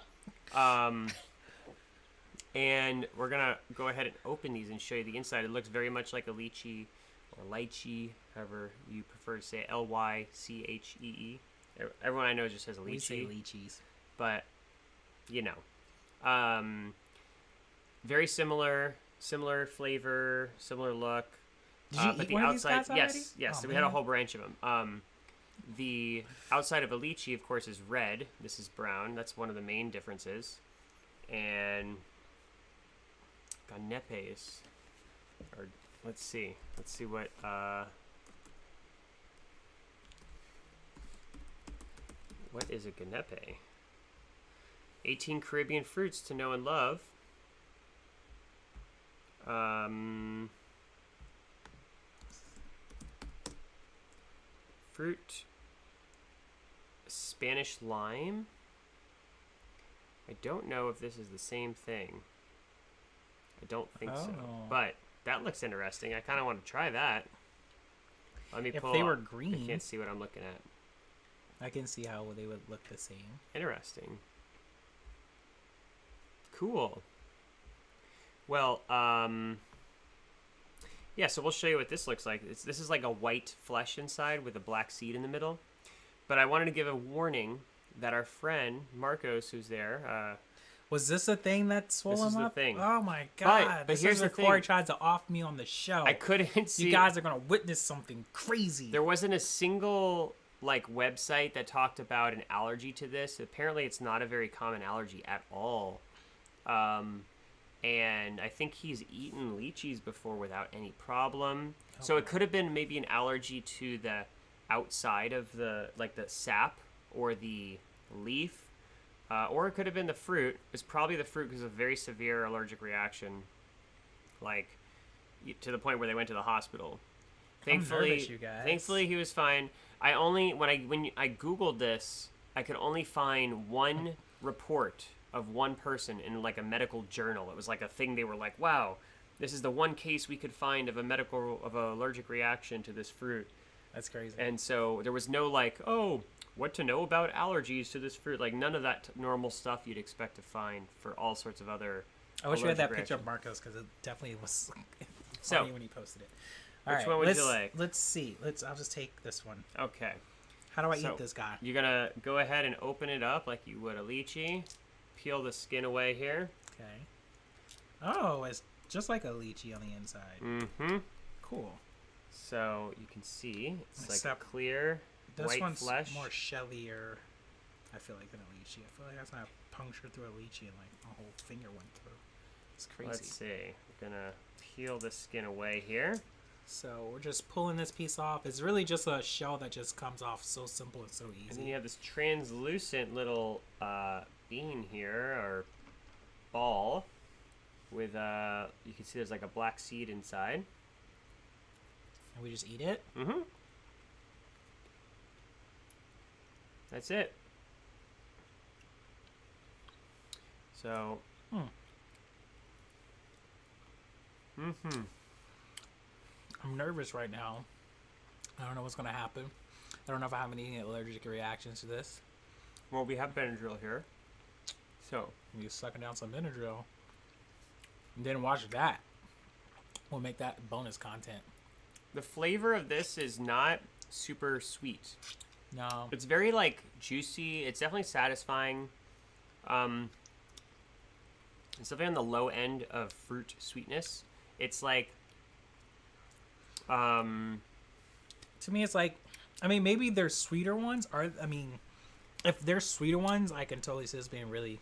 And we're going to go ahead and open these and show you the inside. It looks very much like a lychee or lychee, however you prefer to say it. Lychee. Everyone I know just says lychee. We say lychees. But, you know. Very similar flavor, similar look. Did you but eat the one outside, of these guys already? yes. Oh, So we had a man. whole branch of them. The outside of a lychee, of course, is red. This is brown. That's one of the main differences. And ganepes, or let's see what is a ganepe? 18 Caribbean fruits to know and love. Fruit, Spanish lime. I don't know if this is the same thing. I don't think so. Oh. But that looks interesting. I kind of want to try that. Let me If pull they were up. green, I can't see what I'm looking at. I can see how they would look the same. Interesting. Cool. Well, yeah, so we'll show you what this looks like. This is like a white flesh inside with a black seed in the middle. But I wanted to give a warning that our friend, Marcos, who's there, Was this a thing that swole is him the up? thing. Oh my god! But This here's is the where Corey thing. tries to off me on the show. I couldn't see. You guys are gonna witness something crazy. There wasn't a single like website that talked about an allergy to this. Apparently, it's not a very common allergy at all. And I think he's eaten lychees before without any problem. So it could have been maybe an allergy to the outside of the sap or the leaf, or it could have been the fruit. It's probably the fruit because of a very severe allergic reaction, like to the point where they went to the hospital. Thankfully, nervous, you guys. Thankfully he was fine. I only when I googled this, I could only find one report of one person in like a medical journal. It was like a thing they were like, wow, this is the one case we could find of an allergic reaction to this fruit. That's crazy. And so there was no like, oh, what to know about allergies to this fruit. Like none of that normal stuff you'd expect to find for all sorts of other I wish we had that allergic picture of reactions. Marcos because it definitely was So, funny when he posted it. which one would you like? Let's see. I'll just take this one. Okay. How do I So, eat this guy? You're going to go ahead and open it up like you would a lychee. Peel the skin away here. Okay. Oh, it's just like a lychee on the inside. Mm-hmm. Cool. So you can see it's like Except a clear This white one's flesh. more shellier, I feel like, than a lychee. I feel like that's not punctured through a lychee and like a whole finger went through. It's crazy. Let's see. We're going to peel the skin away here. So we're just pulling this piece off. It's really just a shell that just comes off so simple and so And then easy. you have this translucent little bean here, or ball, with you can see there's like a black seed inside. And we just eat it. Mm-hmm. That's it. So. Mm-hmm. I'm nervous right now. I don't know what's gonna happen. I don't know if I have any allergic reactions to this. Well, we have Benadryl here. So. You sucking down some Benadryl. And then watch that. We'll make that bonus content. The flavor of this is not super sweet. No. It's very like juicy. It's definitely satisfying. It's definitely on the low end of fruit sweetness. It's like, To me, it's like, I mean, maybe there's sweeter ones. If there's sweeter ones, I can totally see this being really,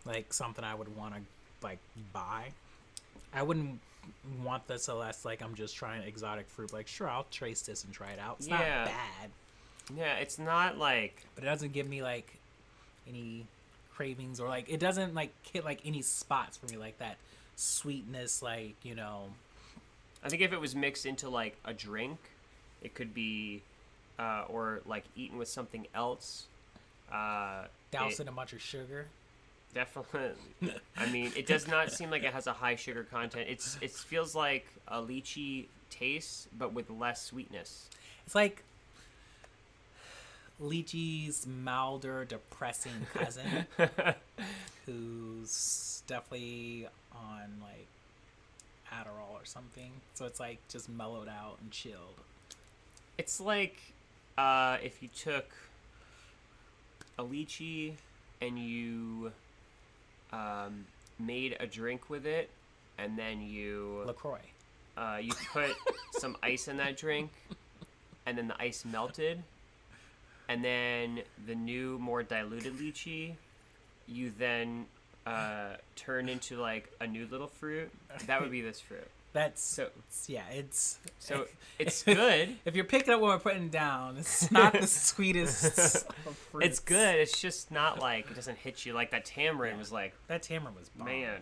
like, something I would want to, like, buy. I wouldn't want this unless, like, I'm just trying exotic fruit. Like, sure, I'll trace this and try it out. It's Yeah. not bad. Yeah, it's not like but it doesn't give me like any cravings or like it doesn't like hit like any spots for me like that sweetness like I think if it was mixed into like a drink, it could be or like eaten with something else. doused in a bunch of sugar. Definitely. I mean, it does not seem like it has a high sugar content. It feels like a lychee taste, but with less sweetness. It's like lychee's milder, depressing cousin, who's definitely on like Adderall or something. So it's like just mellowed out and chilled. It's like if you took a lychee and you made a drink with it, and then LaCroix. you put some ice in that drink, and then the ice melted, and then the new, more diluted lychee, you then turn into like a new little fruit. That would be this fruit. That's So it's it's good. If you're picking up what we're putting down, it's not the sweetest of fruits. It's good. It's just not like it doesn't hit you like that tamarind was like. That tamarind was bomb. Man.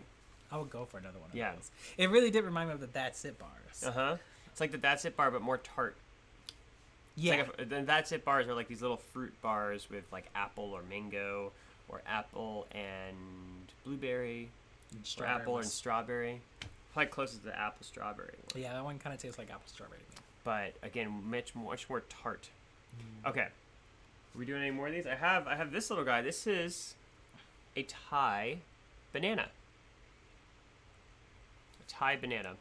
I would go for another one of Yeah. those. It really did remind me of the That's It bars. It's like the That's It bar, but more tart. Yeah. Like the That's It bars are like these little fruit bars with like apple or mango, or apple and blueberry, or apple and strawberry. Probably closest to the apple strawberry one. Yeah, that one kind of tastes like apple strawberry to me. But again, much more tart. Okay, are we doing any more of these? I have this little guy. This is a Thai banana. A Thai banana,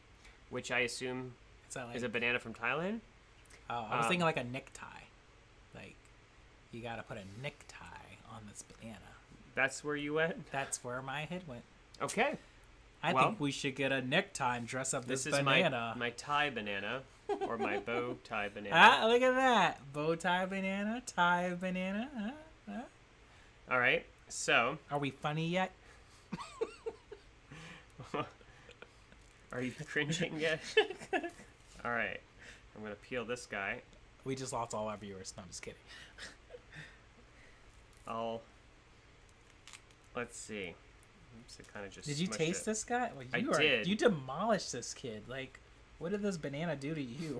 which I assume Like, is a banana from Thailand. Oh, I was thinking like a necktie. Like, you gotta put a necktie on this banana. That's where you went? That's where my head went. Okay. I think we should get a necktie and dress up this banana. Is my Thai banana, or my bow tie banana. Ah, look at that. Bow tie banana, tie banana. All right, so. Are we funny yet? Are you cringing yet? All right, I'm going to peel this guy. We just lost all our viewers. No, I'm just kidding. Let's see. Kind of just did you taste this guy? Well, I did. You demolished this kid. Like, what did this banana do to you?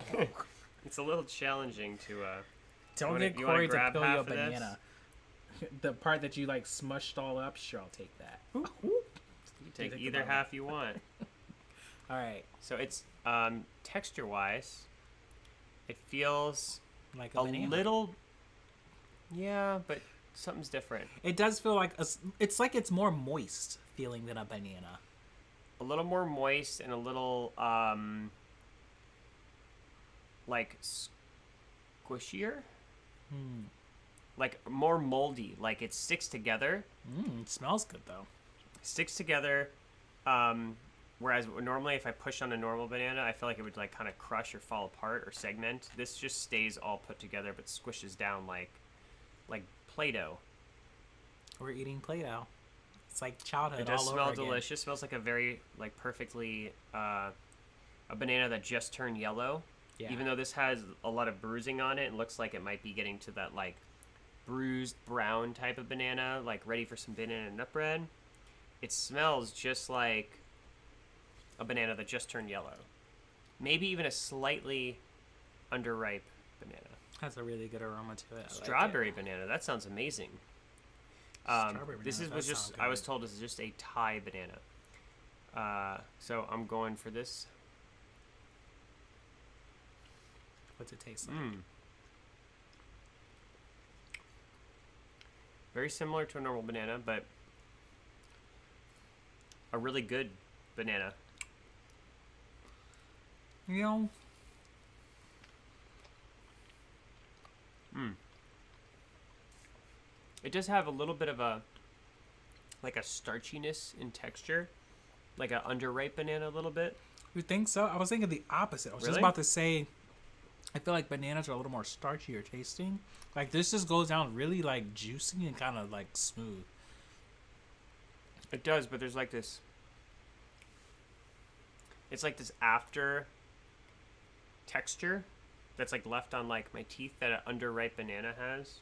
It's a little challenging to. Don't get Corey to peel your banana. The part that you like smushed all up, sure, I'll take that. You take either half you want. All right. So it's texture-wise, it feels like a banana. Little. Yeah, but something's different. It does feel like it's like it's more moist feeling than a banana. A little more moist and a little like squishier. Like more moldy. Like it sticks together. It smells good though. Sticks together. Whereas normally if I push on a normal banana, I feel like it would like kind of crush or fall apart or segment. This just stays all put together but squishes down like Play-Doh. We're eating Play-Doh. It's like childhood. It does all smell over delicious. It smells like a very like perfectly a banana that just turned yellow. Yeah. Even though this has a lot of bruising on it, and looks like it might be getting to that like bruised brown type of banana, like ready for some banana nut bread. It smells just like a banana that just turned yellow. Maybe even a slightly underripe banana. Has a really good aroma to it. Strawberry banana. That sounds amazing. This was just I was told this is just a Thai banana. So I'm going for this. What's it taste like? Very similar to a normal banana, but a really good banana. You know. It does have a little bit of a starchiness in texture, like an underripe banana a little bit. You think so? I was thinking the opposite. I was just about to say, I feel like bananas are a little more starchy or tasting. Like this just goes down really like juicy and kind of like smooth. It does, but there's like this. It's like this after texture that's like left on like my teeth that an underripe banana has.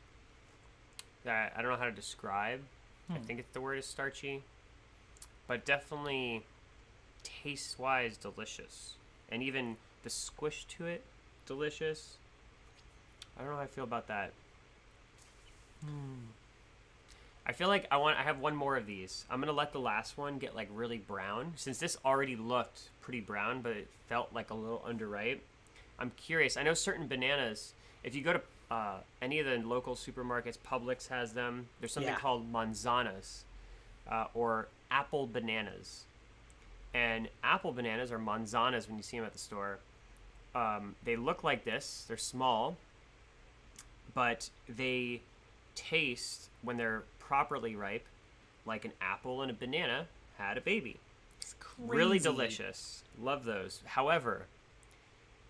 That I don't know how to describe. I think the word is starchy, but definitely taste-wise delicious, and even the squish to it delicious. I don't know how I feel about that. I feel like I have one more of these. I'm gonna let the last one get like really brown, since this already looked pretty brown, but it felt like a little underripe. I'm curious. I know certain bananas, if you go to any of the local supermarkets, Publix has them. There's something called manzanas, or apple bananas. And apple bananas, or manzanas when you see them at the store, they look like this. They're small, but they taste, when they're properly ripe, like an apple and a banana had a baby. It's crazy. Really delicious. Love those. However,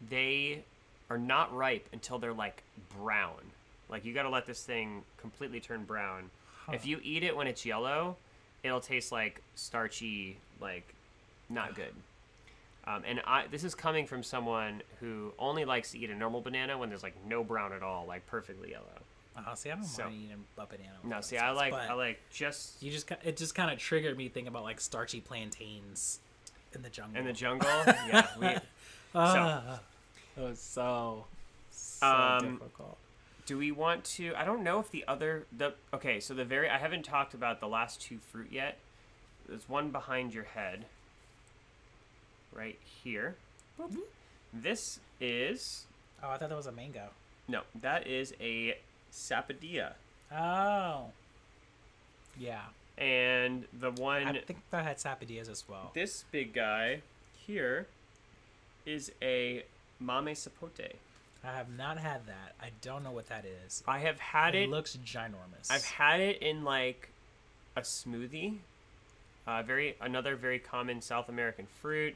they are not ripe until they're like brown. Like, you got to let this thing completely turn brown. If you eat it when it's yellow, it'll taste like starchy, like not good. And this is coming from someone who only likes to eat a normal banana when there's like no brown at all, like perfectly yellow. See, I don't mind eating a banana. No, see, I like just. It just kind of triggered me thinking about like starchy plantains in the jungle. In the jungle, yeah. It was so difficult. Do we want to? I don't know if okay. So I haven't talked about the last two fruit yet. There's one behind your head, right here. Boop. This is. Oh, I thought that was a mango. No, that is a sapodilla. Oh. Yeah. And the one. I think that had sapodillas as well. This big guy here is a mame sapote. I have not had that. I don't know what that is. I have had it. It looks ginormous. I've had it in like a smoothie. Another very common South American fruit.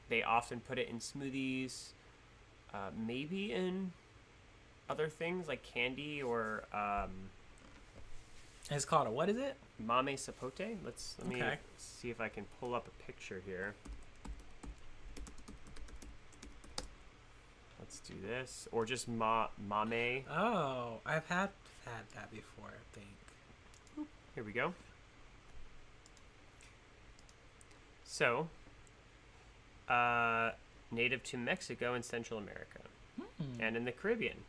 They often put it in smoothies. Maybe in other things like candy or. It's called what is it? Mame sapote. Let me see if I can pull up a picture here. Let's do this, or just mame. Oh, I've had that before, I think. Here we go. So, native to Mexico and Central America, and in the Caribbean.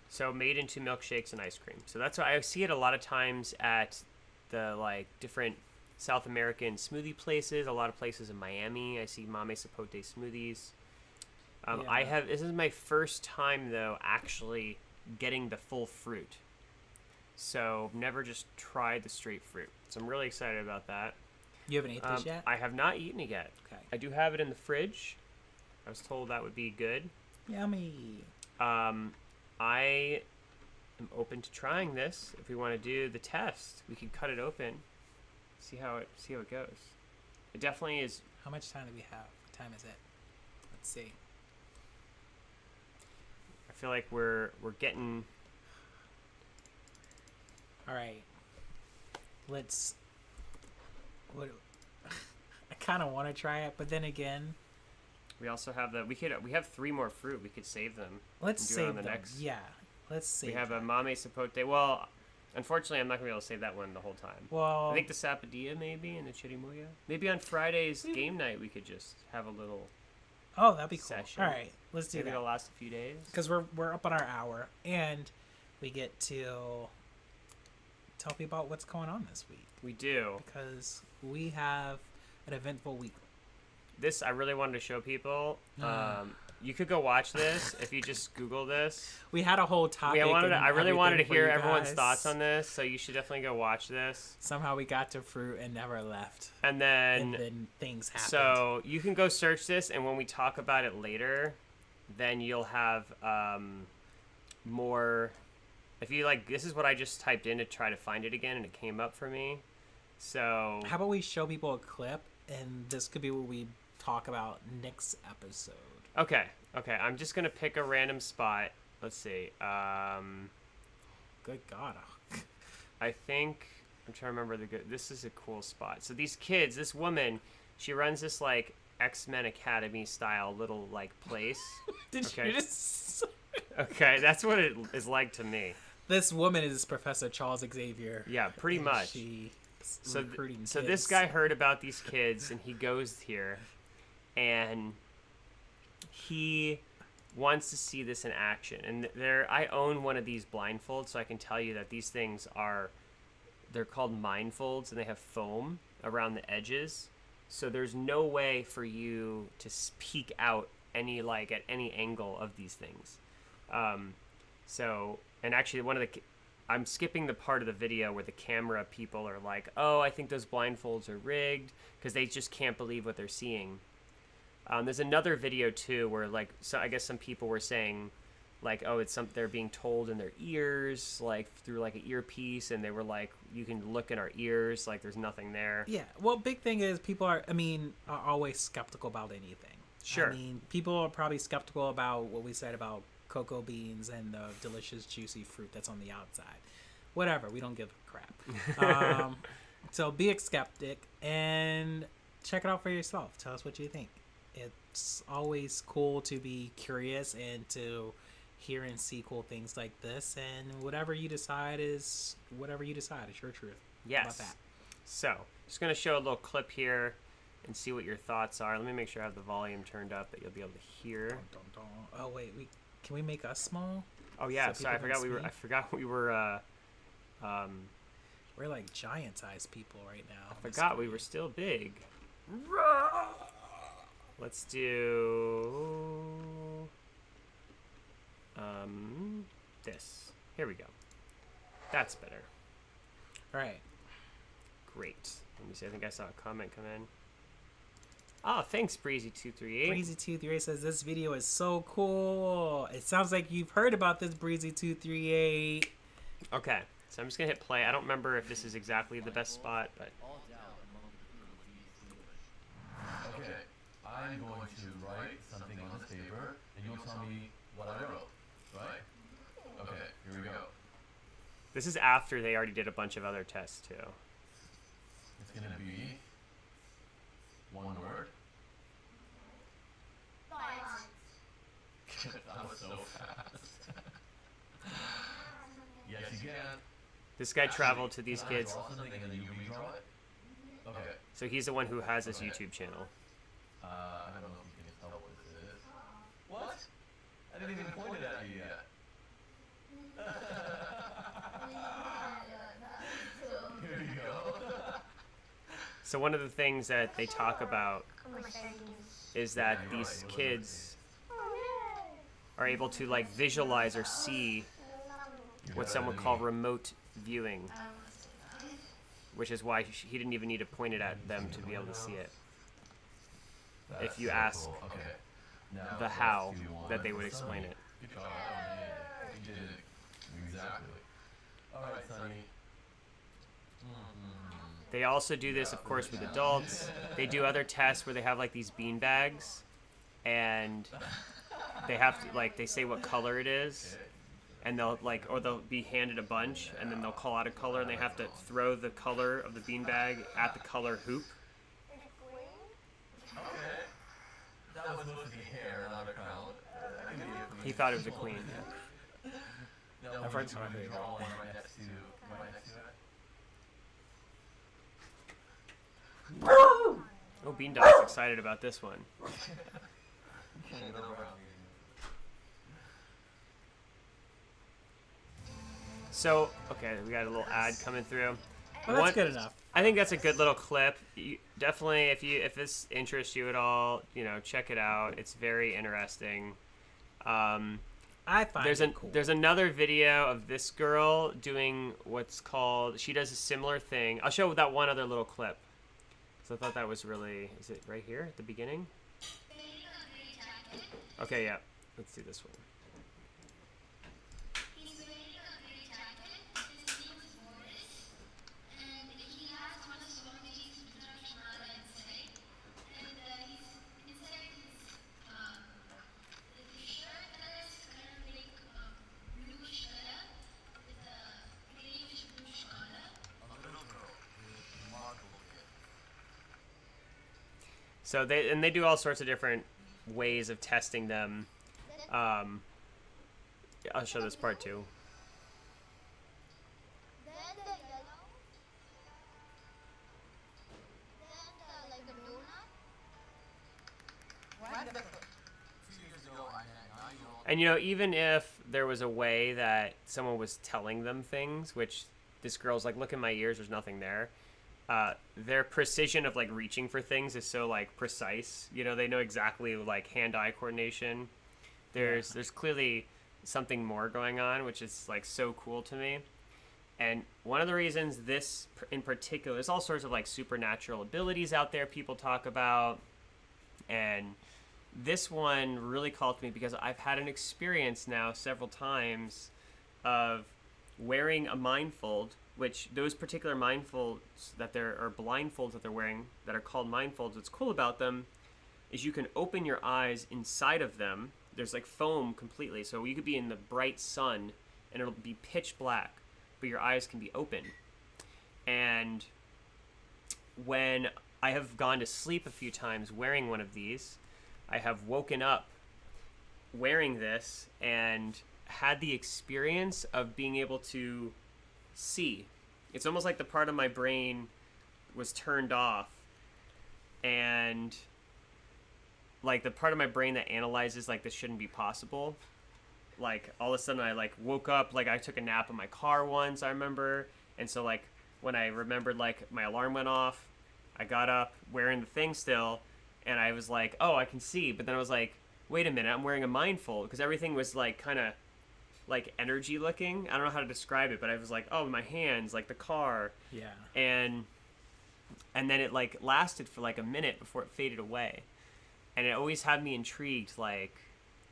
So made into milkshakes and ice cream. So that's why I see it a lot of times at the like different South American smoothie places. A lot of places in Miami, I see mame sapote smoothies. This is my first time though actually getting the full fruit. So never just tried the straight fruit. So I'm really excited about that. You haven't eaten this yet? I have not eaten it yet. Okay. I do have it in the fridge. I was told that would be good. Yummy. I am open to trying this. If we want to do the test, we could cut it open, see how it goes. It definitely is. How much time do we have? What time is it? Let's see. I feel like we're getting. All right. Let's. I kind of want to try it, but then again. We also have we have 3 more fruit. We could save them. Let's save them. Next. Yeah, let's save. We have a mame sapote. Well, unfortunately, I'm not gonna be able to save that one the whole time. Well, I think the sapodilla maybe and the chirimoya. Maybe on Friday's game night we could just have a little. Oh, that'd be cool. Session. All right, let's do maybe that. It'll last a few days. Because we're up on our hour, and we get to tell people about what's going on this week. We do, because we have an eventful week. This I really wanted to show people. You could go watch this if you just Google this. We had a whole topic. I really wanted to hear everyone's thoughts on this, so you should definitely go watch this. Somehow we got to fruit and never left. And then things happened. So you can go search this, and when we talk about it later, then you'll have more. If you like, this is what I just typed in to try to find it again, and it came up for me. So how about we show people a clip, and this could be what we talk about next episode. Okay. I'm just gonna pick a random spot. Let's see. Good God. I think I'm trying to remember this is a cool spot. So these kids, this woman, she runs this like X-Men Academy style little like place. Did Okay. you just? Okay, that's what it is like to me. This woman is Professor Charles Xavier. Yeah, pretty and much. She So, recruiting so kids. this guy heard about these kids, and he goes here, and he wants to see this in action. And I own one of these blindfolds, so I can tell you that these things they're called mindfolds, and they have foam around the edges. So there's no way for you to peek out at any angle of these things. And actually I'm skipping the part of the video where the camera people are like, oh, I think those blindfolds are rigged, because they just can't believe what they're seeing. There's another video too where I guess some people were saying like, oh, it's they're being told in their ears, like through like an earpiece, and they were like, you can look in our ears, like there's nothing there. Yeah. Well, big thing is people are always skeptical about anything. Sure. I mean, people are probably skeptical about what we said about cocoa beans and the delicious juicy fruit that's on the outside. Whatever, we don't give a crap. So be a skeptic and check it out for yourself. Tell us what you think. It's always cool to be curious and to hear and see cool things like this, and whatever you decide is your truth. Yes. How about that? So just gonna show a little clip here and see what your thoughts are. Let me make sure I have the volume turned up that you'll be able to hear. Dun, dun, dun. Oh wait, can we make us small? Oh yeah, So sorry, I people can forgot we speak? were We're like giant-sized people right now. I forgot we were still big. Let's do this. Here we go. That's better. All right. Great. Let me see. I think I saw a comment come in. Oh, thanks, Breezy238. Breezy238 says this video is so cool. It sounds like you've heard about this, Breezy238. Okay, so I'm just gonna hit play. I don't remember if this is exactly the best spot, but okay, I'm going to write something on this paper, and you'll tell me what I wrote, right? Okay, here we go. this is after they already did a bunch of other tests too. It's gonna be one word. That was so fast. Yes, you can. This guy traveled to these Can I kids, draw something and then you redraw it? Okay. so he's the one who has this YouTube channel. I don't know if you can tell what this is. What? I didn't even point it at you yet. Here you go. So one of the things that they talk about is that these kids are able to like visualize or see what some would call remote viewing, which is why he didn't even need to point it at them to be able to see it. If you ask Okay. Now, the let's how, do one that they for would explain Sunny. it. Good job. You did it exactly. All right, Sonny. They also do this, of course, with adults. They do other tests where they have like these bean bags, and they have to like they say what color it is, and they'll be handed a bunch, and then they'll call out a color, and they have to throw the color of the bean bag at the color hoop. Okay. That was supposed to be hair, not a crown. That can be a queen. He thought it was a queen. Now, I've would heard you some of it. draw one right next to it? Oh, Bean Dog's excited about this one. So, okay, we got a little ad coming through. Well, that's good enough. I think that's a good little clip. Definitely, if this interests you at all, check it out. It's very interesting. I find it cool. There's another video of this girl doing what's called. She does a similar thing. I'll show that one other little clip. So I thought that was really. Is it right here at the beginning? Okay, yeah. Let's do this one. So they do all sorts of different ways of testing them. Um, I'll show this part too. Then the yellow. Then the like a donut. A few years ago, I had a 9-year-old. And even if there was a way that someone was telling them things, which this girl's like, look in my ears, there's nothing there. Their precision of like reaching for things is so like precise. They know exactly like hand-eye coordination. There's clearly something more going on, which is like so cool to me. And one of the reasons this in particular, there's all sorts of like supernatural abilities out there people talk about, and this one really called to me because I've had an experience now several times of wearing a mindfold, which those particular mindfolds or blindfolds that they're wearing that are called mindfolds, what's cool about them is you can open your eyes inside of them. There's like foam completely, so you could be in the bright sun and it'll be pitch black, but your eyes can be open. And when I have gone to sleep a few times wearing one of these, I have woken up wearing this and had the experience of being able to see. It's almost like the part of my brain was turned off, and like the part of my brain that analyzes like this shouldn't be possible, like all of a sudden I like woke up, like I took a nap in my car once, I remember, and so like when I remembered like my alarm went off, I got up wearing the thing still, and I was like, oh, I can see, but then I was like, wait a minute, I'm wearing a mindfold, because everything was like kind of like energy looking. I don't know how to describe it, but I was like, oh, my hands, like the car. Yeah. And then it like lasted for like a minute before it faded away. And it always had me intrigued, like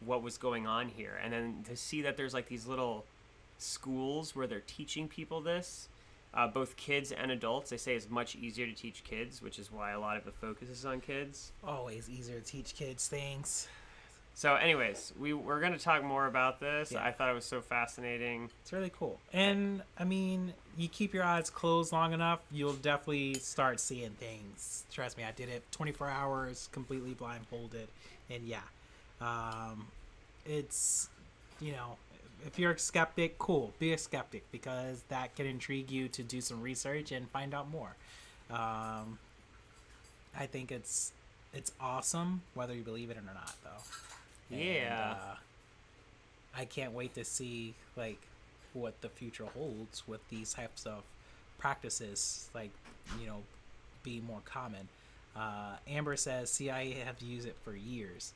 what was going on here. And then to see that there's like these little schools where they're teaching people this, both kids and adults. They say it's much easier to teach kids, which is why a lot of the focus is on kids. Always easier to teach kids things. So anyways, we're going to talk more about this. Yeah. I thought it was so fascinating. It's really cool. And, I mean, you keep your eyes closed long enough, you'll definitely start seeing things. Trust me, I did it 24 hours, completely blindfolded. And, yeah. It's, if you're a skeptic, cool. Be a skeptic, because that can intrigue you to do some research and find out more. I think it's awesome, whether you believe it or not, though. Yeah. And, I can't wait to see like what the future holds with these types of practices, like be more common. Amber says CIA have used it for years.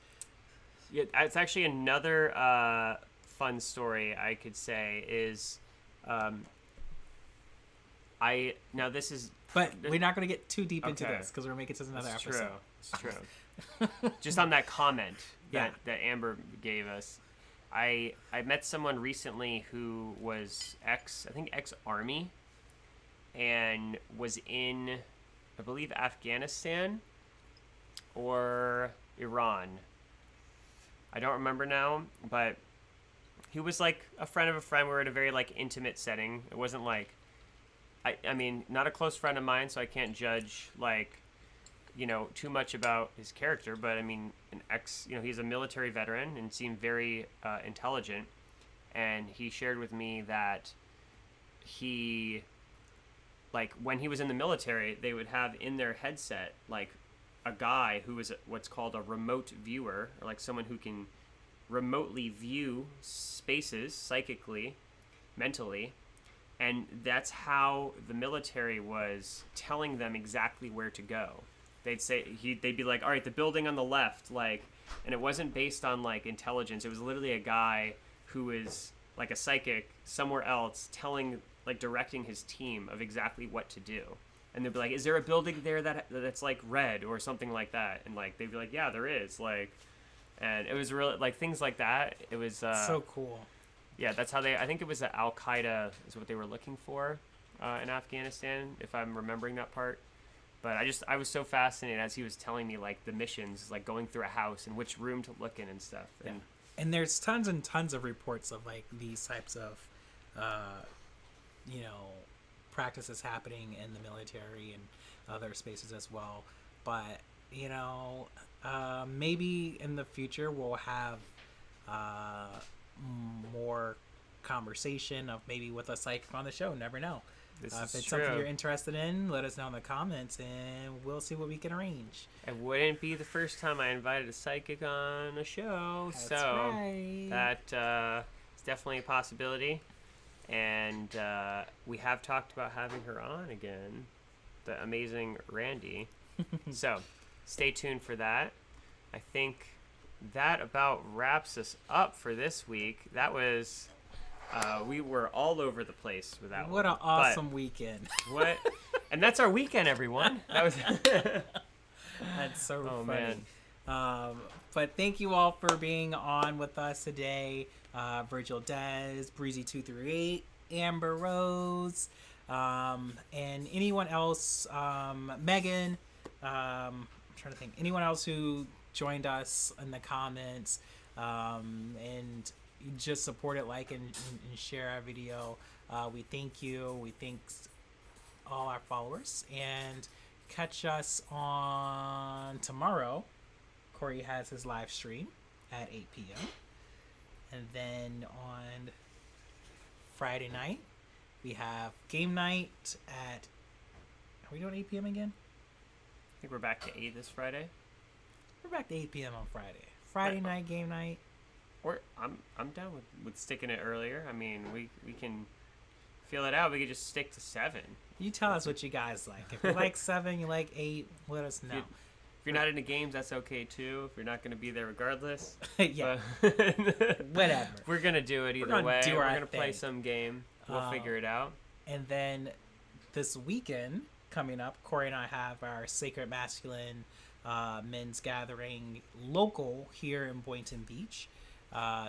Yeah, it's actually another fun story I could say is, this is. But we're not going to get too deep into Okay. this because we're making this another It's episode. true. It's true. Just on that comment Yeah. that Amber gave us, I met someone recently who was ex-army, and was in, I believe, Afghanistan or Iran. I don't remember now, but he was like a friend of a friend. We were in a very like intimate setting. It wasn't like, I mean, not a close friend of mine, so I can't judge like, too much about his character. But I mean, he's a military veteran and seemed very intelligent. And he shared with me that he, like, when he was in the military, they would have in their headset like a guy who was what's called a remote viewer, or like someone who can remotely view spaces psychically, mentally. And that's how the military was telling them exactly where to go. They'd be like, all right, the building on the left, like, and it wasn't based on like intelligence. It was literally a guy who is like a psychic somewhere else directing his team of exactly what to do. And they'd be like, is there a building there that's like red or something like that? And like, they'd be like, yeah, there is, like, and it was really like things like that. It was So cool. Yeah, that's how I think it was Al Qaeda is what they were looking for in Afghanistan, if I'm remembering that part. But I was so fascinated as he was telling me like the missions, like going through a house and which room to look in and stuff. And And there's tons and tons of reports of like these types of, practices happening in the military and other spaces as well. But you know, maybe in the future we'll have uh, more conversation of maybe with a psychic on the show. Never know. This If is it's true. something you're interested in, let us know in the comments, and we'll see what we can arrange. It wouldn't be the first time I invited a psychic on a show, That's so right. that is definitely a possibility. And we have talked about having her on again, the amazing Randy. So stay tuned for that. I think that about wraps us up for this week. That was we were all over the place with that What one. an awesome weekend. What? And that's our weekend, everyone. That was. That's so Oh, funny. man. But thank you all for being on with us today. Virgil Des, Breezy238, Amber Rose, and anyone else, Megan, I'm trying to think, anyone else who joined us in the comments, and just support it, like, and share our video. We thank you. We thank all our followers, and catch us on tomorrow. Corey has his live stream at 8 p.m. And then on Friday night, we have game night at... Are we doing 8 p.m. again? I think we're back to 8 this Friday. We're back to 8 p.m. on Friday. Friday Right. night, game night. Or I'm down with sticking it earlier. I mean, we can feel it out. We could just stick to 7. You tell us what you guys like. If you like 7, you like 8, let us know. If you're not into games, that's okay too. If you're not going to be there regardless. Yeah, But whatever. we're going to do it either gonna way. do We're our going to play thing. some game. We'll figure it out. And then this weekend coming up, Corey and I have our Sacred Masculine men's gathering local here in Boynton Beach.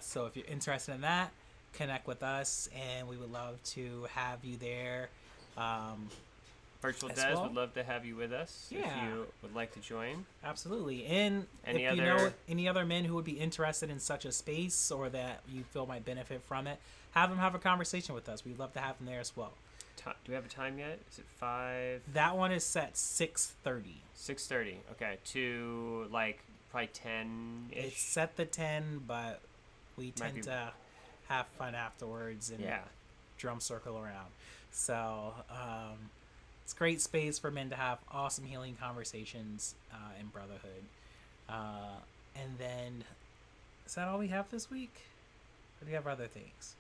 So if you're interested in that, connect with us, and we would love to have you there. Virtual as Des well. would love to have you with us if Yeah. you would like to join. Absolutely. And Any if you know other- any other men who would be interested in such a space or that you feel might benefit from it, have them have a conversation with us. We'd love to have them there as well. Do we have a time yet? Is it 5? That one is set 6:30. 6:30. Okay, to like probably 10-ish. It's set the 10, but we Might tend be- to have fun afterwards and Yeah. drum circle around. So it's great space for men to have awesome healing conversations in brotherhood. And then, is that all we have this week? Or do we have other things?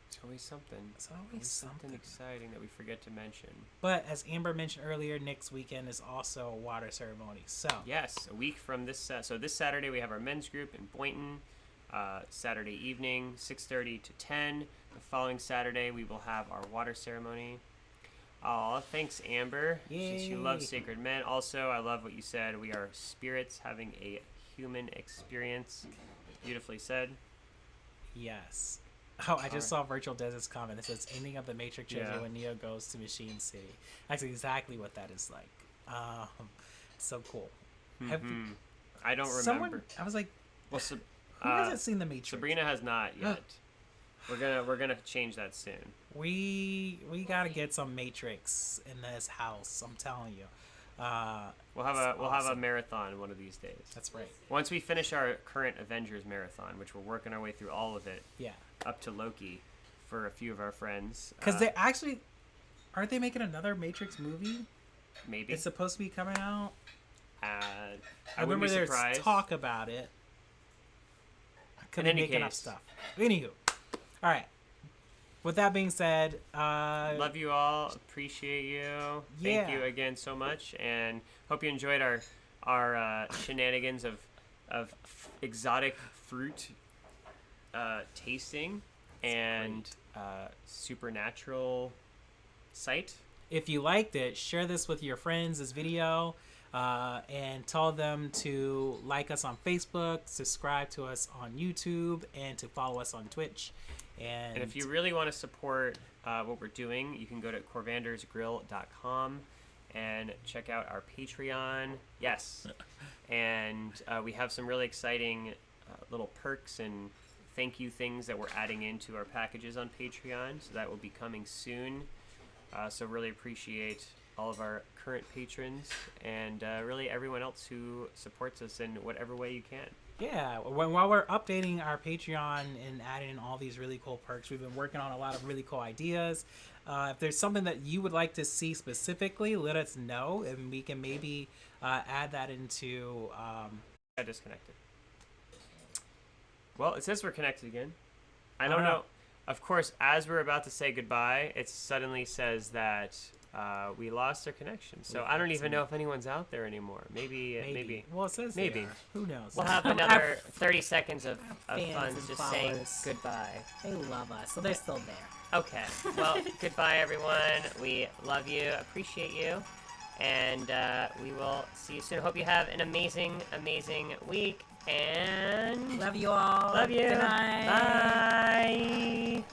It's always something. It's always something. exciting that we forget to mention. But as Amber mentioned earlier, next weekend is also a water ceremony. So Yes, a week from this. So this Saturday we have our men's group in Boynton. Saturday evening, 6:30 to 10. The following Saturday we will have our water ceremony. Aw, thanks, Amber. She loves Yay. sacred men. Also, I love what you said. We are spirits having a human experience. Beautifully said. yes. Oh, I just Alright. saw Virtual Des's comment. It says ending of the Matrix trilogy Yeah. when Neo goes to Machine City. That's exactly what that is like. So cool. Have you- Mhm. I don't someone? remember. I was like, Well, who hasn't seen the Matrix? Sabrina has not yet. We're gonna change that soon. We gotta get some Matrix in this house. I'm telling you. We'll have It's a awesome. marathon one of these days. That's right. Once we finish our current Avengers marathon, which we're working our way through all of it, Yeah. up to Loki, for a few of our friends. Because they actually aren't they making another Matrix movie? maybe. It's supposed to be coming out. I I wouldn't remember be there's surprised. talk about it. I could In be any making up case. stuff. Anywho, all right. With that being said, Love you all. Appreciate you. Thank Yeah. you again so much, and hope you enjoyed our shenanigans of exotic fruit tasting and supernatural sight. if you liked it, share this with your friends, this video, and tell them to like us on Facebook, subscribe to us on YouTube, and to follow us on Twitch. And And if you really want to support what we're doing, you can go to corvandersgrill.com and check out our Patreon. Yes. And we have some really exciting little perks and thank you things that we're adding into our packages on Patreon. So that will be coming soon. So really appreciate all of our current patrons, and really everyone else who supports us in whatever way you can. Yeah, while we're updating our Patreon and adding in all these really cool perks, we've been working on a lot of really cool ideas. If there's something that you would like to see specifically, let us know, and we can maybe add that into... I disconnected. Well, it says we're connected again. I don't know. Of course, as we're about to say goodbye, it suddenly says that we lost our connection. So I don't even know if anyone's out there anymore. Maybe. Well, it says maybe. they are. Who knows? We'll have another 30 seconds of fans fun and just saying followers. goodbye. They love us, so they're still there. Okay. Well, goodbye, everyone. We love you, appreciate you, and we will see you soon. Hope you have an amazing, amazing week, and Love you all. love you. Good night. Bye.